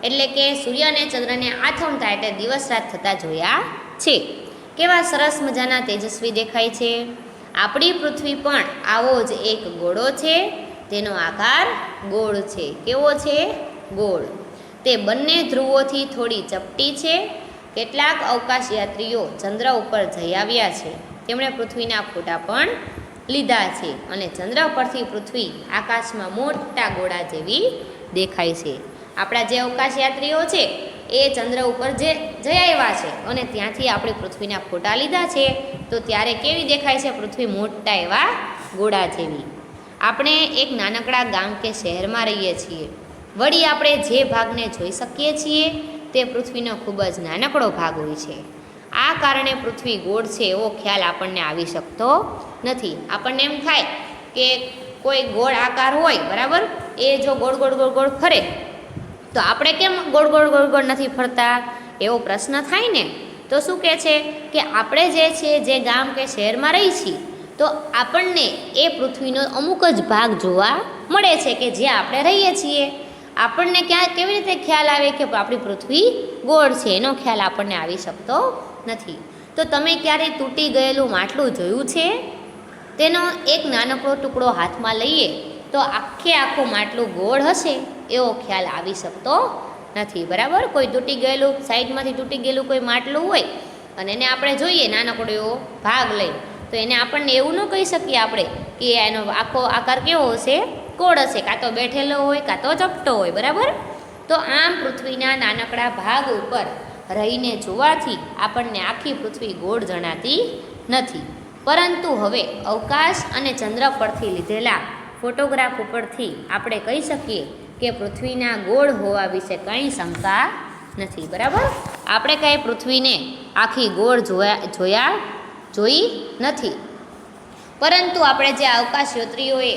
એટલે કે સૂર્ય અને ચંદ્રને આથમતા એટલે દિવસ રાત થતા જોયા છે. કેવા સરસ મજાના તેજસ્વી દેખાય છે. આપણી પૃથ્વી પણ આવો જ એક ગોળો છે. તેનો આકાર ગોળ છે. કેવો છે? ગોળ. તે બંને ધ્રુવોથી થોડી ચપટી છે. કેટલાક અવકાશયાત્રીઓ ચંદ્ર ઉપર જઈ આવ્યા છે. તેમણે પૃથ્વીના ફોટા પણ લીધા છે, અને ચંદ્ર પરથી પૃથ્વી આકાશમાં મોટા ગોળા જેવી દેખાય છે. આપણા જે અવકાશયાત્રીઓ છે એ ચંદ્ર ઉપર જઈ આવ્યા છે, અને ત્યાંથી આપણે પૃથ્વીના ફોટા લીધા છે. તો ત્યારે કેવી દેખાય છે પૃથ્વી? મોટા એવા ગોળા જેવી. આપણે એક નાનકડા ગામ કે શહેરમાં રહીએ છીએ. વળી આપણે જે ભાગને જોઈ શકીએ છીએ તે પૃથ્વીનો ખૂબ જ નાનકડો ભાગ હોય છે. આ કારણે પૃથ્વી ગોળ છે એવો ખ્યાલ આપણને આવી શકતો નથી. આપણને એમ થાય કે કોઈ ગોળ આકાર હોય, બરાબર, એ જો ગોળ ગોળ ગોળ ગોળ ફરે તો આપણે કેમ ગોળ ગોળ ગોળ ગોળ નથી ફરતા? એવો પ્રશ્ન થાય ને. તો શું કહે છે કે આપણે જે છે જે ગામ કે શહેરમાં રહી છીએ તો આપણને એ પૃથ્વીનો અમુક જ ભાગ જોવા મળે છે કે જે આપણે રહીએ છીએ. આપણને કેવી રીતે ખ્યાલ આવે કે આપણી પૃથ્વી ગોળ છે? એનો ખ્યાલ આપણને આવી શકતો નથી. તો તમે ક્યારેય તૂટી ગયેલું માટલું જોયું છે? તેનો એક નાનકડો ટુકડો હાથમાં લઈએ તો આખું માટલું ગોળ હશે એવો ખ્યાલ આવી શકતો નથી. બરાબર. કોઈ તૂટી ગયેલું, સાઈડમાંથી તૂટી ગયેલું કોઈ માટલું હોય અને એને આપણે જોઈએ નાનકડો એવો ભાગ લઈ, તો એને આપણને એવું ન કહી શકીએ આપણે કે એનો આખો આકાર કેવો હશે? ગોળ હશે. કાં તો બેઠેલો હોય, કાં તો ચપટો હોય. બરાબર. તો આમ પૃથ્વીના નાનકડા ભાગ ઉપર રહીને જોવાથી આપણને આખી પૃથ્વી ગોળ જણાતી નથી. પરંતુ હવે અવકાશ અને ચંદ્ર પરથી લીધેલા ફોટોગ્રાફ ઉપરથી આપણે કહી શકીએ કે પૃથ્વીના ગોળ હોવા વિશે કંઈ શંકા નથી. બરાબર. આપણે કાંઈ પૃથ્વીને આખી ગોળ જોઈ નથી, પરંતુ આપણે જે અવકાશયાત્રીઓએ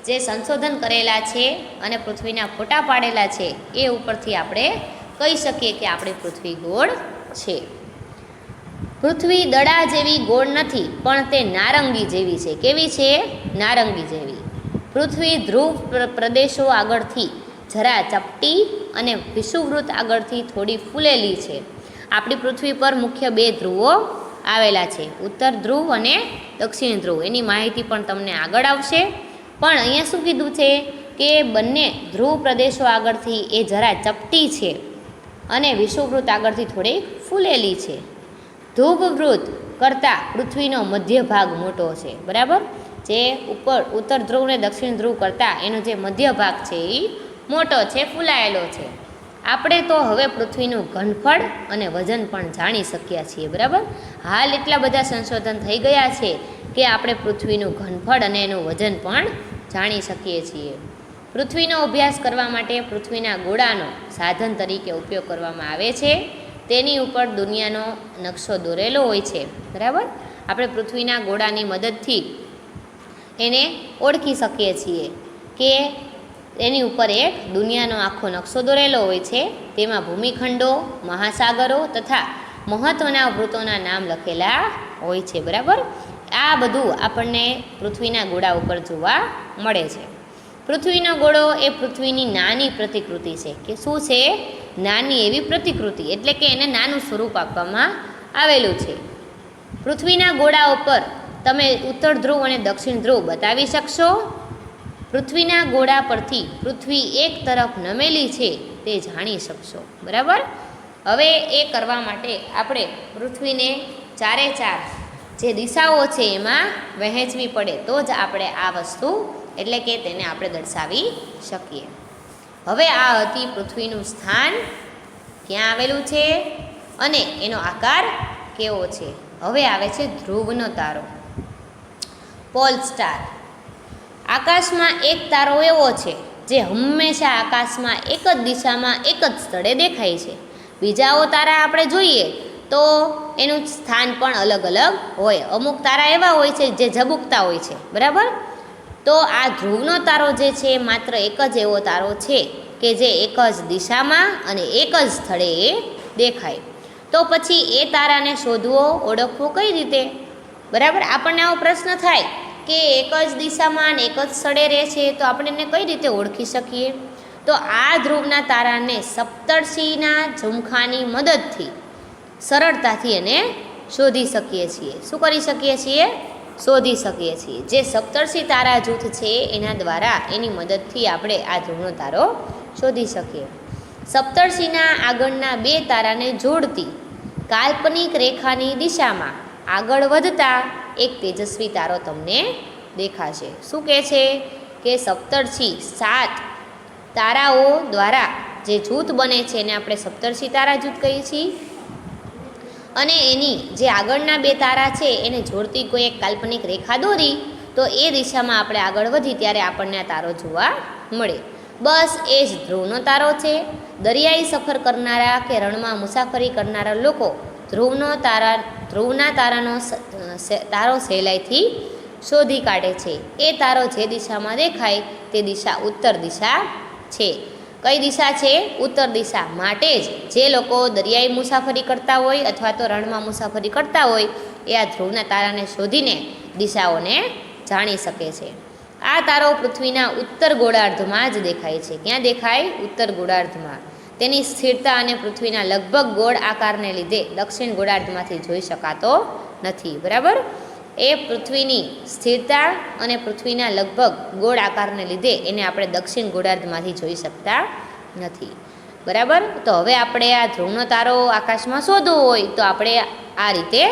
જે સંશોધન કરેલા છે અને પૃથ્વીના ફોટા પાડેલા છે એ ઉપરથી આપણે કહી શકીએ કે આપણી પૃથ્વી ગોળ છે. પૃથ્વી દડા જેવી ગોળ નથી, પણ તે નારંગી જેવી છે. કેવી છે? નારંગી જેવી. પૃથ્વી ધ્રુવ પ્રદેશો આગળથી જરા ચપટી અને વિષુવવૃત્ત આગળથી થોડી ફૂલેલી છે. આપણી પૃથ્વી પર મુખ્ય 2 ધ્રુવો આવેલા છે, ઉત્તર ધ્રુવ અને દક્ષિણ ધ્રુવ. એની માહિતી પણ તમને આગળ આવશે. પણ અહીંયા શું કીધું છે કે બંને ધ્રુવ પ્રદેશો આગળથી એ જરા ચપટી છે અને વિષુવવૃત્ત આગળથી થોડી ફૂલેલી છે. ધ્રુવવૃત્ત કરતાં પૃથ્વીનો મધ્ય ભાગ મોટો છે. બરાબર, જે ઉત્તર ધ્રુવ ને દક્ષિણ ધ્રુવ કરતાં એનો જે મધ્ય ભાગ છે એ મોટો છે, ફૂલાયેલો છે. આપણે તો હવે પૃથ્વીનું ઘનફળ અને વજન પણ જાણી શક્યા છીએ. બરાબર, હાલ એટલા બધા સંશોધન થઈ ગયા છે કે આપણે પૃથ્વીનું ઘનફળ અને એનું વજન પણ જાણી શકીએ છીએ. પૃથ્વીનો અભ્યાસ કરવા માટે પૃથ્વીના ગોળાનો સાધન તરીકે ઉપયોગ કરવામાં આવે છે. તેની ઉપર દુનિયાનો નકશો દોરેલો હોય છે. બરાબર, આપણે પૃથ્વીના ગોળાની મદદથી એને ઓળખી શકીએ છીએ કે એની ઉપર એક દુનિયાનો આખો નકશો દોરેલો હોય છે. તેમાં ભૂમિખંડો, મહાસાગરો તથા મહત્ત્વના વૃત્તોના નામ લખેલા હોય છે. બરાબર, આ બધું આપણને પૃથ્વીના ગોળા ઉપર જોવા મળે છે. પૃથ્વીનો ગોળો એ પૃથ્વીની નાની પ્રતિકૃતિ છે. કે શું છે? નાની એવી પ્રતિકૃતિ, એટલે કે એને નાનું સ્વરૂપ આપવામાં આવેલું છે. પૃથ્વીના ગોળા ઉપર તમે ઉત્તર ધ્રુવ અને દક્ષિણ ધ્રુવ બતાવી શકશો? પૃથ્વીના ગોળા પરથી પૃથ્વી એક તરફ નમેલી છે તે જાણી શકશો. બરાબર, હવે એ કરવા માટે આપણે પૃથ્વીને 4 જે દિશાઓ છે એમાં વહેંચવી પડે, તો જ આપણે આ વસ્તુ એટલે કે તેને આપણે દર્શાવી શકીએ. હવે આ હતી પૃથ્વીનું સ્થાન, ક્યાં આવેલું છે અને એનો આકાર કેવો છે. હવે આવે છે ધ્રુવનો તારો, પોલ સ્ટાર. આકાશમાં એક તારો એવો છે જે હંમેશા આકાશમાં એક જ દિશામાં એક જ સ્થળે દેખાય છે. બીજાઓ તારા આપણે જોઈએ તો એનું સ્થાન પણ અલગ અલગ હોય. અમુક તારા એવા હોય છે જે ઝબૂકતા હોય છે. બરાબર, તો આ ધ્રુવનો તારો જે છે માત્ર એક જ એવો તારો છે કે જે એક જ દિશામાં અને એક જ સ્થળે એ દેખાય. તો પછી એ તારાને શોધવો, ઓળખવો કઈ રીતે? બરાબર, આપણને આવો પ્રશ્ન થાય કે એક જ દિશામાં અને એક જ સ્થળે રહે છે, તો આપણે એને કઈ રીતે ઓળખી શકીએ? તો આ ધ્રુવના તારાને સપ્તર્ષિના ઝુમખાની મદદથી સરળતાથી એને શોધી શકીએ છીએ. શું કરી શકીએ છીએ? શોધી શકીએ છીએ. જે સપ્તર્ષિ તારા જૂથ છે એના દ્વારા એની મદદથી આપણે આ ધ્રુવનો તારો શોધી શકીએ. સપ્તર્ષિના આગળના 2 તારાને જોડતી કાલ્પનિક રેખાની દિશામાં આગળ વધતા એક તેજસ્વી તારો તમને દેખાશે. શું કહે છે કે સપ્તર્ષિ 7 તારાઓ દ્વારા જે જૂથ બને છે એને આપણે સપ્તર્ષિ તારા જૂથ કહીએ છીએ, અને એની જે આગળના 2 તારા છે એને જોડતી કોઈ એક કાલ્પનિક રેખા દોરી તો એ દિશામાં આપણે આગળ વધી ત્યારે આપણને આ તારો જોવા મળે. બસ એ જ ધ્રુવનો તારો છે. દરિયાઈ સફર કરનારા કે રણમાં મુસાફરી કરનારા લોકો ધ્રુવના તારો સહેલાઈથી શોધી કાઢે છે. એ તારો જે દિશામાં દેખાય તે દિશા ઉત્તર દિશા છે. કઈ દિશા છે? ઉત્તર દિશા. માટે જ જે લોકો દરિયાઈ મુસાફરી કરતા હોય અથવા તો રણમાં મુસાફરી કરતા હોય એ આ ધ્રુવના તારાને શોધીને દિશાઓને જાણી શકે છે. આ તારો પૃથ્વીના ઉત્તર ગોળાર્ધમાં જ દેખાય છે. ક્યાં દેખાય? ઉત્તર ગોળાર્ધમાં. તેની સ્થિરતા અને પૃથ્વીના લગભગ ગોળ આકારને લીધે દક્ષિણ ગોળાર્ધમાંથી જોઈ શકાતો નથી. બરાબર, એ પૃથ્વીની સ્થિરતા અને પૃથ્વીના લગભગ ગોળ આકારને લીધે એને આપણે દક્ષિણ ગોળાર્ધમાંથી જોઈ શકતા નથી. બરાબર, તો હવે આપણે આ ધ્રુવનો તારો આકાશમાં શોધવો હોય તો આપણે આ રીતે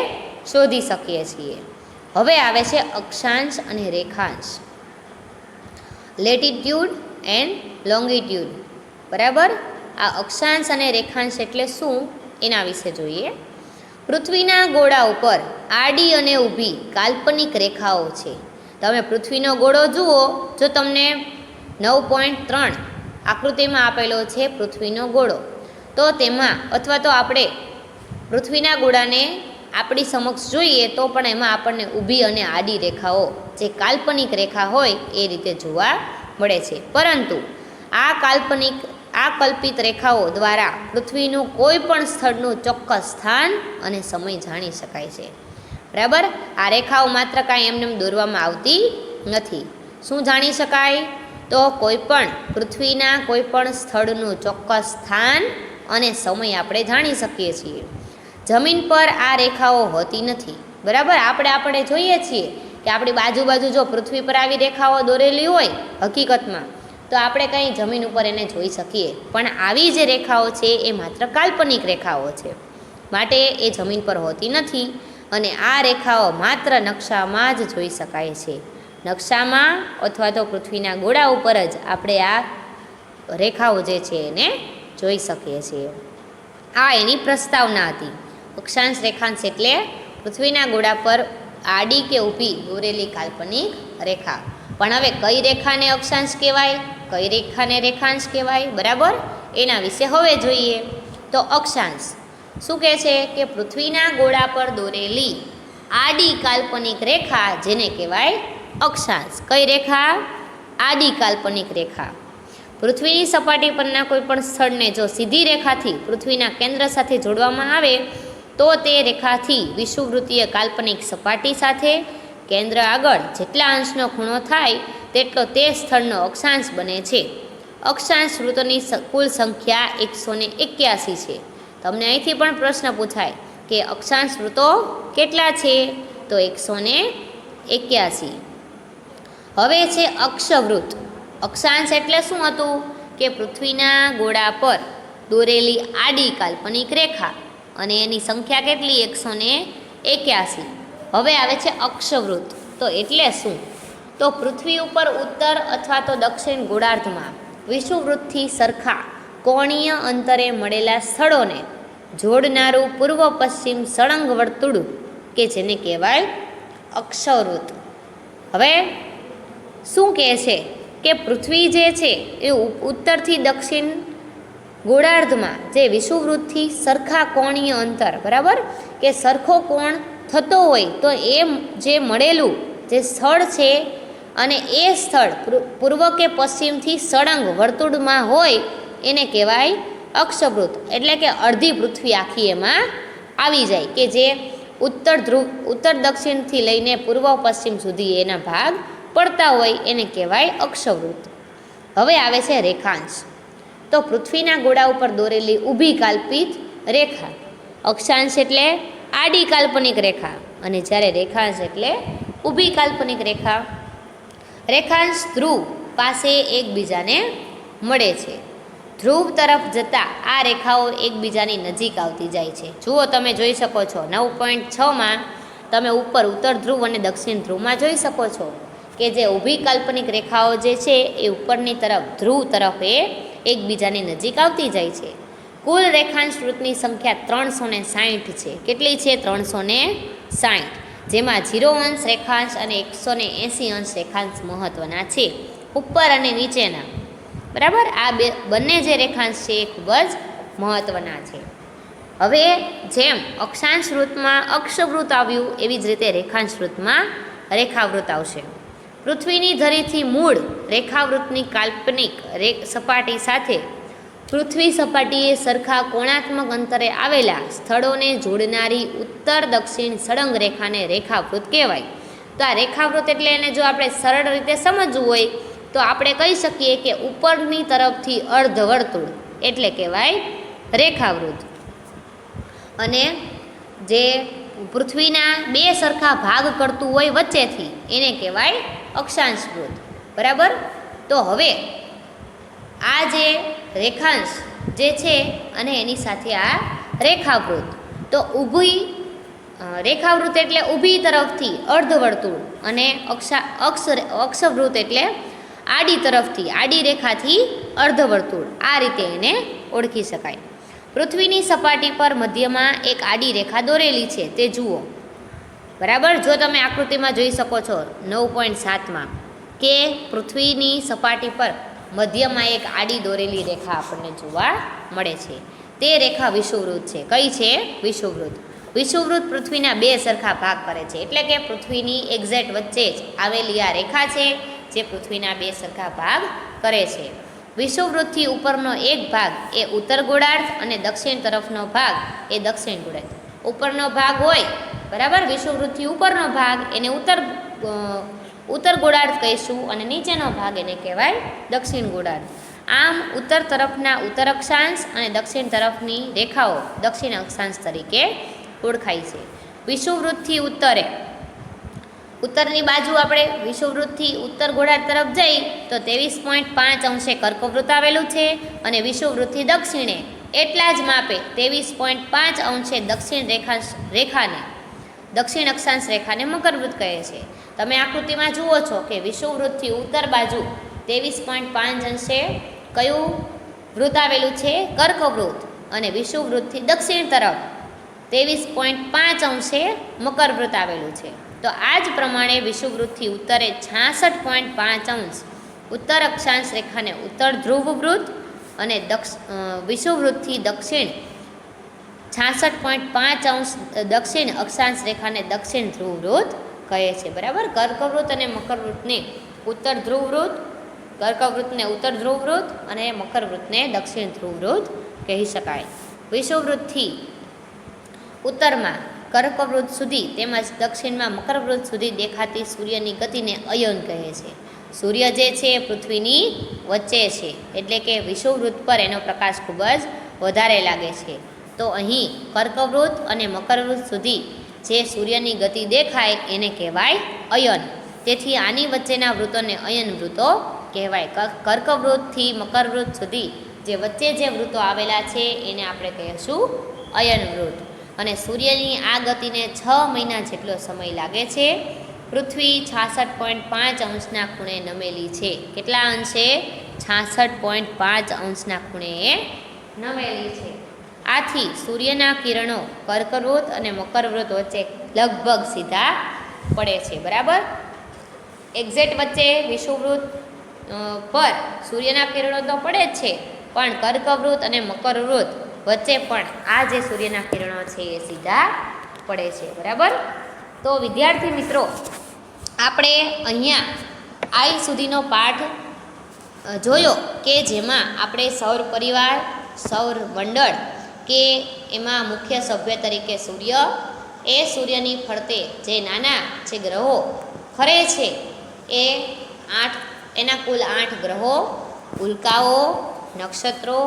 શોધી શકીએ છીએ. હવે આવે છે અક્ષાંશ અને રેખાંશ, લેટિટ્યૂડ એન્ડ લોંગિટ્યૂડ. બરાબર, આ અક્ષાંશ અને રેખાંશ એટલે શું એના વિશે જોઈએ. પૃથ્વીના ગોળા ઉપર આડી અને ઊભી કાલ્પનિક રેખાઓ છે. તમે પૃથ્વીનો ગોળો જુઓ, જો તમને 9.3 આકૃતિમાં આપેલો છે પૃથ્વીનો ગોળો, તો તેમાં અથવા તો આપણે પૃથ્વીના ગોળાને આપણી સમક્ષ જોઈએ તો પણ એમાં આપણને ઊભી અને આડી રેખાઓ જે કાલ્પનિક રેખા હોય એ રીતે જોવા મળે છે. પરંતુ આ કાલ્પનિક આ કલ્પિત રેખાઓ દ્વારા પૃથ્વીનું કોઈ પણ સ્થળનું ચોક્કસ સ્થાન અને સમય જાણી શકાય છે. બરાબર, આ રેખાઓ માત્ર કાંઈ એમને દોરવામાં આવતી નથી. શું જાણી શકાય? તો કોઈ પણ પૃથ્વીના કોઈ પણ સ્થળનું ચોક્કસ સ્થાન અને સમય આપણે જાણી શકીએ છીએ. જમીન પર આ રેખાઓ હોતી નથી. બરાબર, આપણે જોઈએ છીએ કે આપણી બાજુ જો પૃથ્વી પર આવી રેખાઓ દોરેલી હોય હકીકતમાં, તો આપણે કંઈ જમીન ઉપર એને જોઈ શકીએ, પણ આવી જે રેખાઓ છે એ માત્ર કાલ્પનિક રેખાઓ છે, માટે એ જમીન પર હોતી નથી અને આ રેખાઓ માત્ર નકશામાં જ જોઈ શકાય છે. નકશામાં અથવા તો પૃથ્વીના ગોળા ઉપર જ આપણે આ રેખાઓ જે છે એને જોઈ શકીએ છીએ. આ એની પ્રસ્તાવના હતી. અક્ષાંશ રેખાંશ એટલે પૃથ્વીના ગોળા પર આડી કે ઊભી દોરેલી કાલ્પનિક રેખા. પણ હવે કઈ રેખાને અક્ષાંશ કહેવાય, કઈ રેખાને રેખાંશ કહેવાય, બરાબર, એના વિશે હવે જોઈએ. તો અક્ષાંશ શું કહે છે કે પૃથ્વીના ગોળા પર દોરેલી આડી કાલ્પનિક રેખા જેને કહેવાય અક્ષાંશ. કઈ રેખા? આડી કાલ્પનિક રેખા. પૃથ્વીની સપાટી પરના કોઈ પણ સ્થળને જો સીધી રેખાથી પૃથ્વીના કેન્દ્ર સાથે જોડવામાં આવે તો તે રેખાથી વિષુવવૃત્તીય કાલ્પનિક સપાટી સાથે કેન્દ્ર આગળ જેટલા અંશનો ખૂણો થાય તેટલો તે સ્થળનો અક્ષાંશ બને છે. અક્ષાંશ વૃત્તોની કુલ સંખ્યા 181 છે. તમને અહીંથી પણ પ્રશ્ન પૂછાય કે અક્ષાંશ વૃત્તો કેટલા છે? તો 181. હવે છે અક્ષવૃત્ત. અક્ષાંશ એટલે શું હતું કે પૃથ્વીના ગોળા પર દોરેલી આડી કાલ્પનિક રેખા અને એની સંખ્યા કેટલી? 181. હવે આવે છે અક્ષવૃત્ત. તો એટલે શું? તો પૃથ્વી ઉપર ઉત્તર અથવા તો દક્ષિણ ગોળાર્ધમાં વિષુવવૃત્તથી સરખા કોણીય અંતરે મળેલા સ્થળોને જોડનારું પૂર્વ પશ્ચિમ સળંગ વર્તુળ કે જેને કહેવાય અક્ષવૃત્ત. હવે શું કહે છે કે પૃથ્વી જે છે એ ઉત્તરથી દક્ષિણ ગોળાર્ધમાં જે વિષુવવૃત્તથી સરખા કોણીય અંતર, બરાબર, કે સરખો કોણ થતો હોય તો એ જે મળેલું જે સ્થળ છે અને એ સ્થળ પૂર્વ કે પશ્ચિમથી સળંગ વર્તુળમાં હોય એને કહેવાય અક્ષવૃત્ત. એટલે કે અડધી પૃથ્વી આખી એમાં આવી જાય, કે જે ઉત્તર દક્ષિણથી લઈને પૂર્વ પશ્ચિમ સુધી એના ભાગ પડતા હોય એને કહેવાય અક્ષવૃત્ત. હવે આવે છે રેખાંશ. તો પૃથ્વીના ગોળા ઉપર દોરેલી ઊભી કાલ્પિત રેખા. અક્ષાંશ એટલે આડી કાલ્પનિક રેખા અને જ્યારે રેખાંશ એટલે ઊભી કાલ્પનિક રેખા. રેખાંશ ધ્રુવ પાસે એકબીજાને મળે છે. ધ્રુવ તરફ જતાં આ રેખાઓ એકબીજાની નજીક આવતી જાય છે. જુઓ, તમે જોઈ શકો છો 9.6માં તમે ઉપર ઉત્તર ધ્રુવ અને દક્ષિણ ધ્રુવમાં જોઈ શકો છો કે જે ઊભી કાલ્પનિક રેખાઓ જે છે એ ઉપરની તરફ ધ્રુવ તરફ એ એકબીજાની નજીક આવતી જાય છે. કુલ રેખાંશ વૃત્તની સંખ્યા 360 છે. કેટલી છે? 360, જેમાં 0 અંશ રેખાંશ અને 180 અંશ રેખાંશ મહત્વના છે, ઉપર અને નીચેના. બરાબર, આ બંને જે રેખાંશ છે એ ખૂબ જ મહત્વના છે. હવે જેમ અક્ષાંશ વૃત્તમાં અક્ષવૃત્ત આવ્યું એવી જ રીતે રેખાંશ વૃત્તમાં રેખાવૃત્ત આવશે. પૃથ્વીની ધરીથી મૂળ રેખાવૃત્તની કાલ્પનિક સપાટી સાથે પૃથ્વી સપાટીએ સરખા કોણાત્મક અંતરે આવેલા સ્થળોને જોડનારી ઉત્તર દક્ષિણ સળંગ રેખાને રેખાવૃત્ત કહેવાય. તો આ રેખાવૃત્ત એટલે એને જો આપણે સરળ રીતે સમજવું હોય તો આપણે કહી શકીએ કે ઉપરની તરફથી અર્ધવર્તુળ એટલે કહેવાય રેખાવૃત્ત. અને જે પૃથ્વીના બે સરખા ભાગ કરતું હોય વચ્ચેથી એને કહેવાય અક્ષાંશ વૃત્ત. બરાબર, તો હવે આ જે રેખાંશ જે છે અને એની સાથે આ રેખાવૃત્ત. તો ઊભી રેખાવૃત્ત એટલે ઊભી તરફથી અર્ધવર્તુળ અને અક્ષવૃત્ત એટલે આડી તરફથી આડી રેખાથી અર્ધવર્તુળ. આ રીતે એને ઓળખી શકાય. પૃથ્વીની સપાટી પર મધ્યમાં એક આડી રેખા દોરેલી છે તે જુઓ. બરાબર, જો તમે આકૃતિમાં જોઈ શકો છો 9.7માં કે પૃથ્વીની સપાટી પર મધ્યમાં એક આડી દોરેલી રેખા આપણને જોવા મળે છે. તે રેખા વિષુવવૃત્ત છે. કઈ છે? વિષુવવૃત્ત. વિષુવવૃત્ત પૃથ્વીના બે સરખા ભાગ કરે છે. એટલે કે પૃથ્વીની એક્ઝેક્ટ વચ્ચે જ આવેલી આ રેખા છે જે પૃથ્વીના બે સરખા ભાગ કરે છે. વિષુવવૃત્તથી ઉપરનો એક ભાગ એ ઉત્તર ગોળાર્ધ અને દક્ષિણ તરફનો ભાગ એ દક્ષિણ ગોળાર્ધ. ઉપરનો ભાગ હોય બરાબર, વિષુવવૃત્તથી ઉપરનો ભાગ એને ઉત્તર ગોળાર્ધ કહીશું અને નીચેનો ભાગ એને કહેવાય દક્ષિણ ગોળાર્ધ. આમ ઉત્તર તરફના ઉત્તર અક્ષાંશ અને દક્ષિણ તરફની રેખાઓ દક્ષિણ અક્ષાંશ તરીકે ઓળખાય છે. વિષુવવૃત્તથી ઉત્તરે, ઉત્તરની બાજુ આપણે વિષુવવૃત્તથી ઉત્તર ગોળાર્ધ તરફ જઈ તો 23.5 અંશે કર્કવૃત્ત આવેલું છે અને વિષુવવૃત્તથી દક્ષિણે એટલા જ માપે 23.5 અંશે દક્ષિણ અક્ષાંશ રેખાને મકરવૃત્ત કહે છે. તમે આકૃતિમાં જુઓ છો કે વિષુવવૃત્તથી ઉત્તર બાજુ 23.5 અંશે કયું વૃત્ત આવેલું છે? કર્કવૃત્ત. અને વિષુવવૃત્તથી દક્ષિણ તરફ 23.5 અંશે મકરવૃત્ત આવેલું છે. તો આ જ પ્રમાણે વિષુવવૃત્તથી ઉત્તરે 66.5 અંશ ઉત્તર અક્ષાંશ રેખાને ઉત્તર ધ્રુવ વૃત્ત અને વિષુવવૃત્તથી દક્ષિણ 66.5 અંશ દક્ષિણ અક્ષાંશ રેખાને દક્ષિણ ધ્રુવ વૃત્ત કહે છે. બરાબર, કર્કવૃત્ત અને મકરવૃત્તને ઉત્તર ધ્રુવ વૃત્ત, કર્કવૃત્તને ઉત્તર ધ્રુવ વૃત્ત અને મકરવૃત્તને દક્ષિણ ધ્રુવ વૃત્ત કહી શકાય. વિષુવવૃત્તથી ઉત્તરમાં કર્કવૃત્ત સુધી તેમજ દક્ષિણમાં મકરવૃત્ત સુધી દેખાતી સૂર્યની ગતિને અયન કહે છે. સૂર્ય જે છે એ પૃથ્વીની વચ્ચે છે, એટલે કે વિષુવવૃત્ત પર એનો પ્રકાશ ખૂબ જ વધારે લાગે છે. તો અહીં કર્કવૃત્ત અને મકરવૃત્ત સુધી જે સૂર્યની ગતિ દેખાય એને કહેવાય અયન. તેથી આની વચ્ચેના વૃત્તોને અયન વૃત્તો કહેવાય. કર્કવૃત્તથી મકરવૃત્ત સુધી જે વચ્ચે જે વૃત્તો આવેલા છે એને આપણે કહીશું અયન વૃત્ત. અને સૂર્યની આ ગતિને 6 મહિના જેટલો સમય લાગે છે. પૃથ્વી 66.5 અંશના ખૂણે નમેલી છે. કેટલા અંશે? 66.5 અંશના ખૂણે એ નમેલી છે. આથી સૂર્યના કિરણો કર્કવૃત્ત અને મકરવૃત્ત વચ્ચે લગભગ સીધા પડે છે. બરાબર, એક્ઝેક્ટ વચ્ચે વિષુવવૃત્ત પર સૂર્યના કિરણો તો પડે જ છે, પણ કર્કવૃત્ત અને મકરવૃત્ત વચ્ચે પણ આ જે સૂર્યના કિરણો છે એ સીધા પડે છે. બરાબર, તો વિદ્યાર્થી મિત્રો, આપણે અહીંયા આઈ સુધીનો પાઠ જોયો કે જેમાં આપણે સૌર પરિવાર, સૌર મંડળ કે એમાં મુખ્ય સભ્ય તરીકે સૂર્ય, એ સૂર્યની ફરતે જે નાના જે ગ્રહો ફરે છે એ એના કુલ 8 ગ્રહો, ઉલ્કાઓ, નક્ષત્રો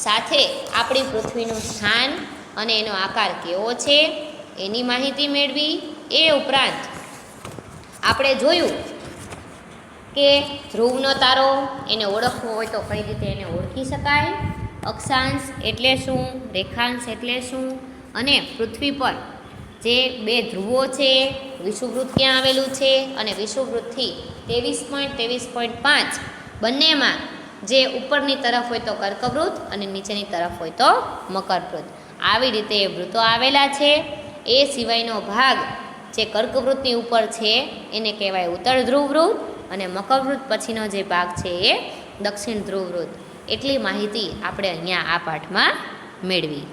સાથે આપણી પૃથ્વીનું સ્થાન અને એનો આકાર કેવો છે એની માહિતી મેળવી. એ ઉપરાંત આપણે જોયું કે ધ્રુવનો તારો એને ઓળખવો હોય તો કઈ રીતે એને ઓળખી શકાય, અક્ષાંશ એટલે શું, રેખાંશ એટલે શું, અને પૃથ્વી પર જે 2 ધ્રુવો છે, વિષુવવૃત્ત ક્યાં આવેલું છે અને વિષુવવૃત્તથી 23.5 બંનેમાં જે ઉપરની તરફ હોય તો કર્કવૃત્ત અને નીચેની તરફ હોય તો મકરવૃત્ત, આવી રીતે વૃત્તો આવેલા છે. એ સિવાયનો ભાગ જે કર્કવૃત્તની ઉપર છે એને કહેવાય ઉત્તર ધ્રુવ વૃત્ત અને મકરવૃત્ત પછીનો જે ભાગ છે એ દક્ષિણ ધ્રુવ વૃત્ત. એટલી માહિતી આપણે અહીંયા આ પાઠમાં મેળવી.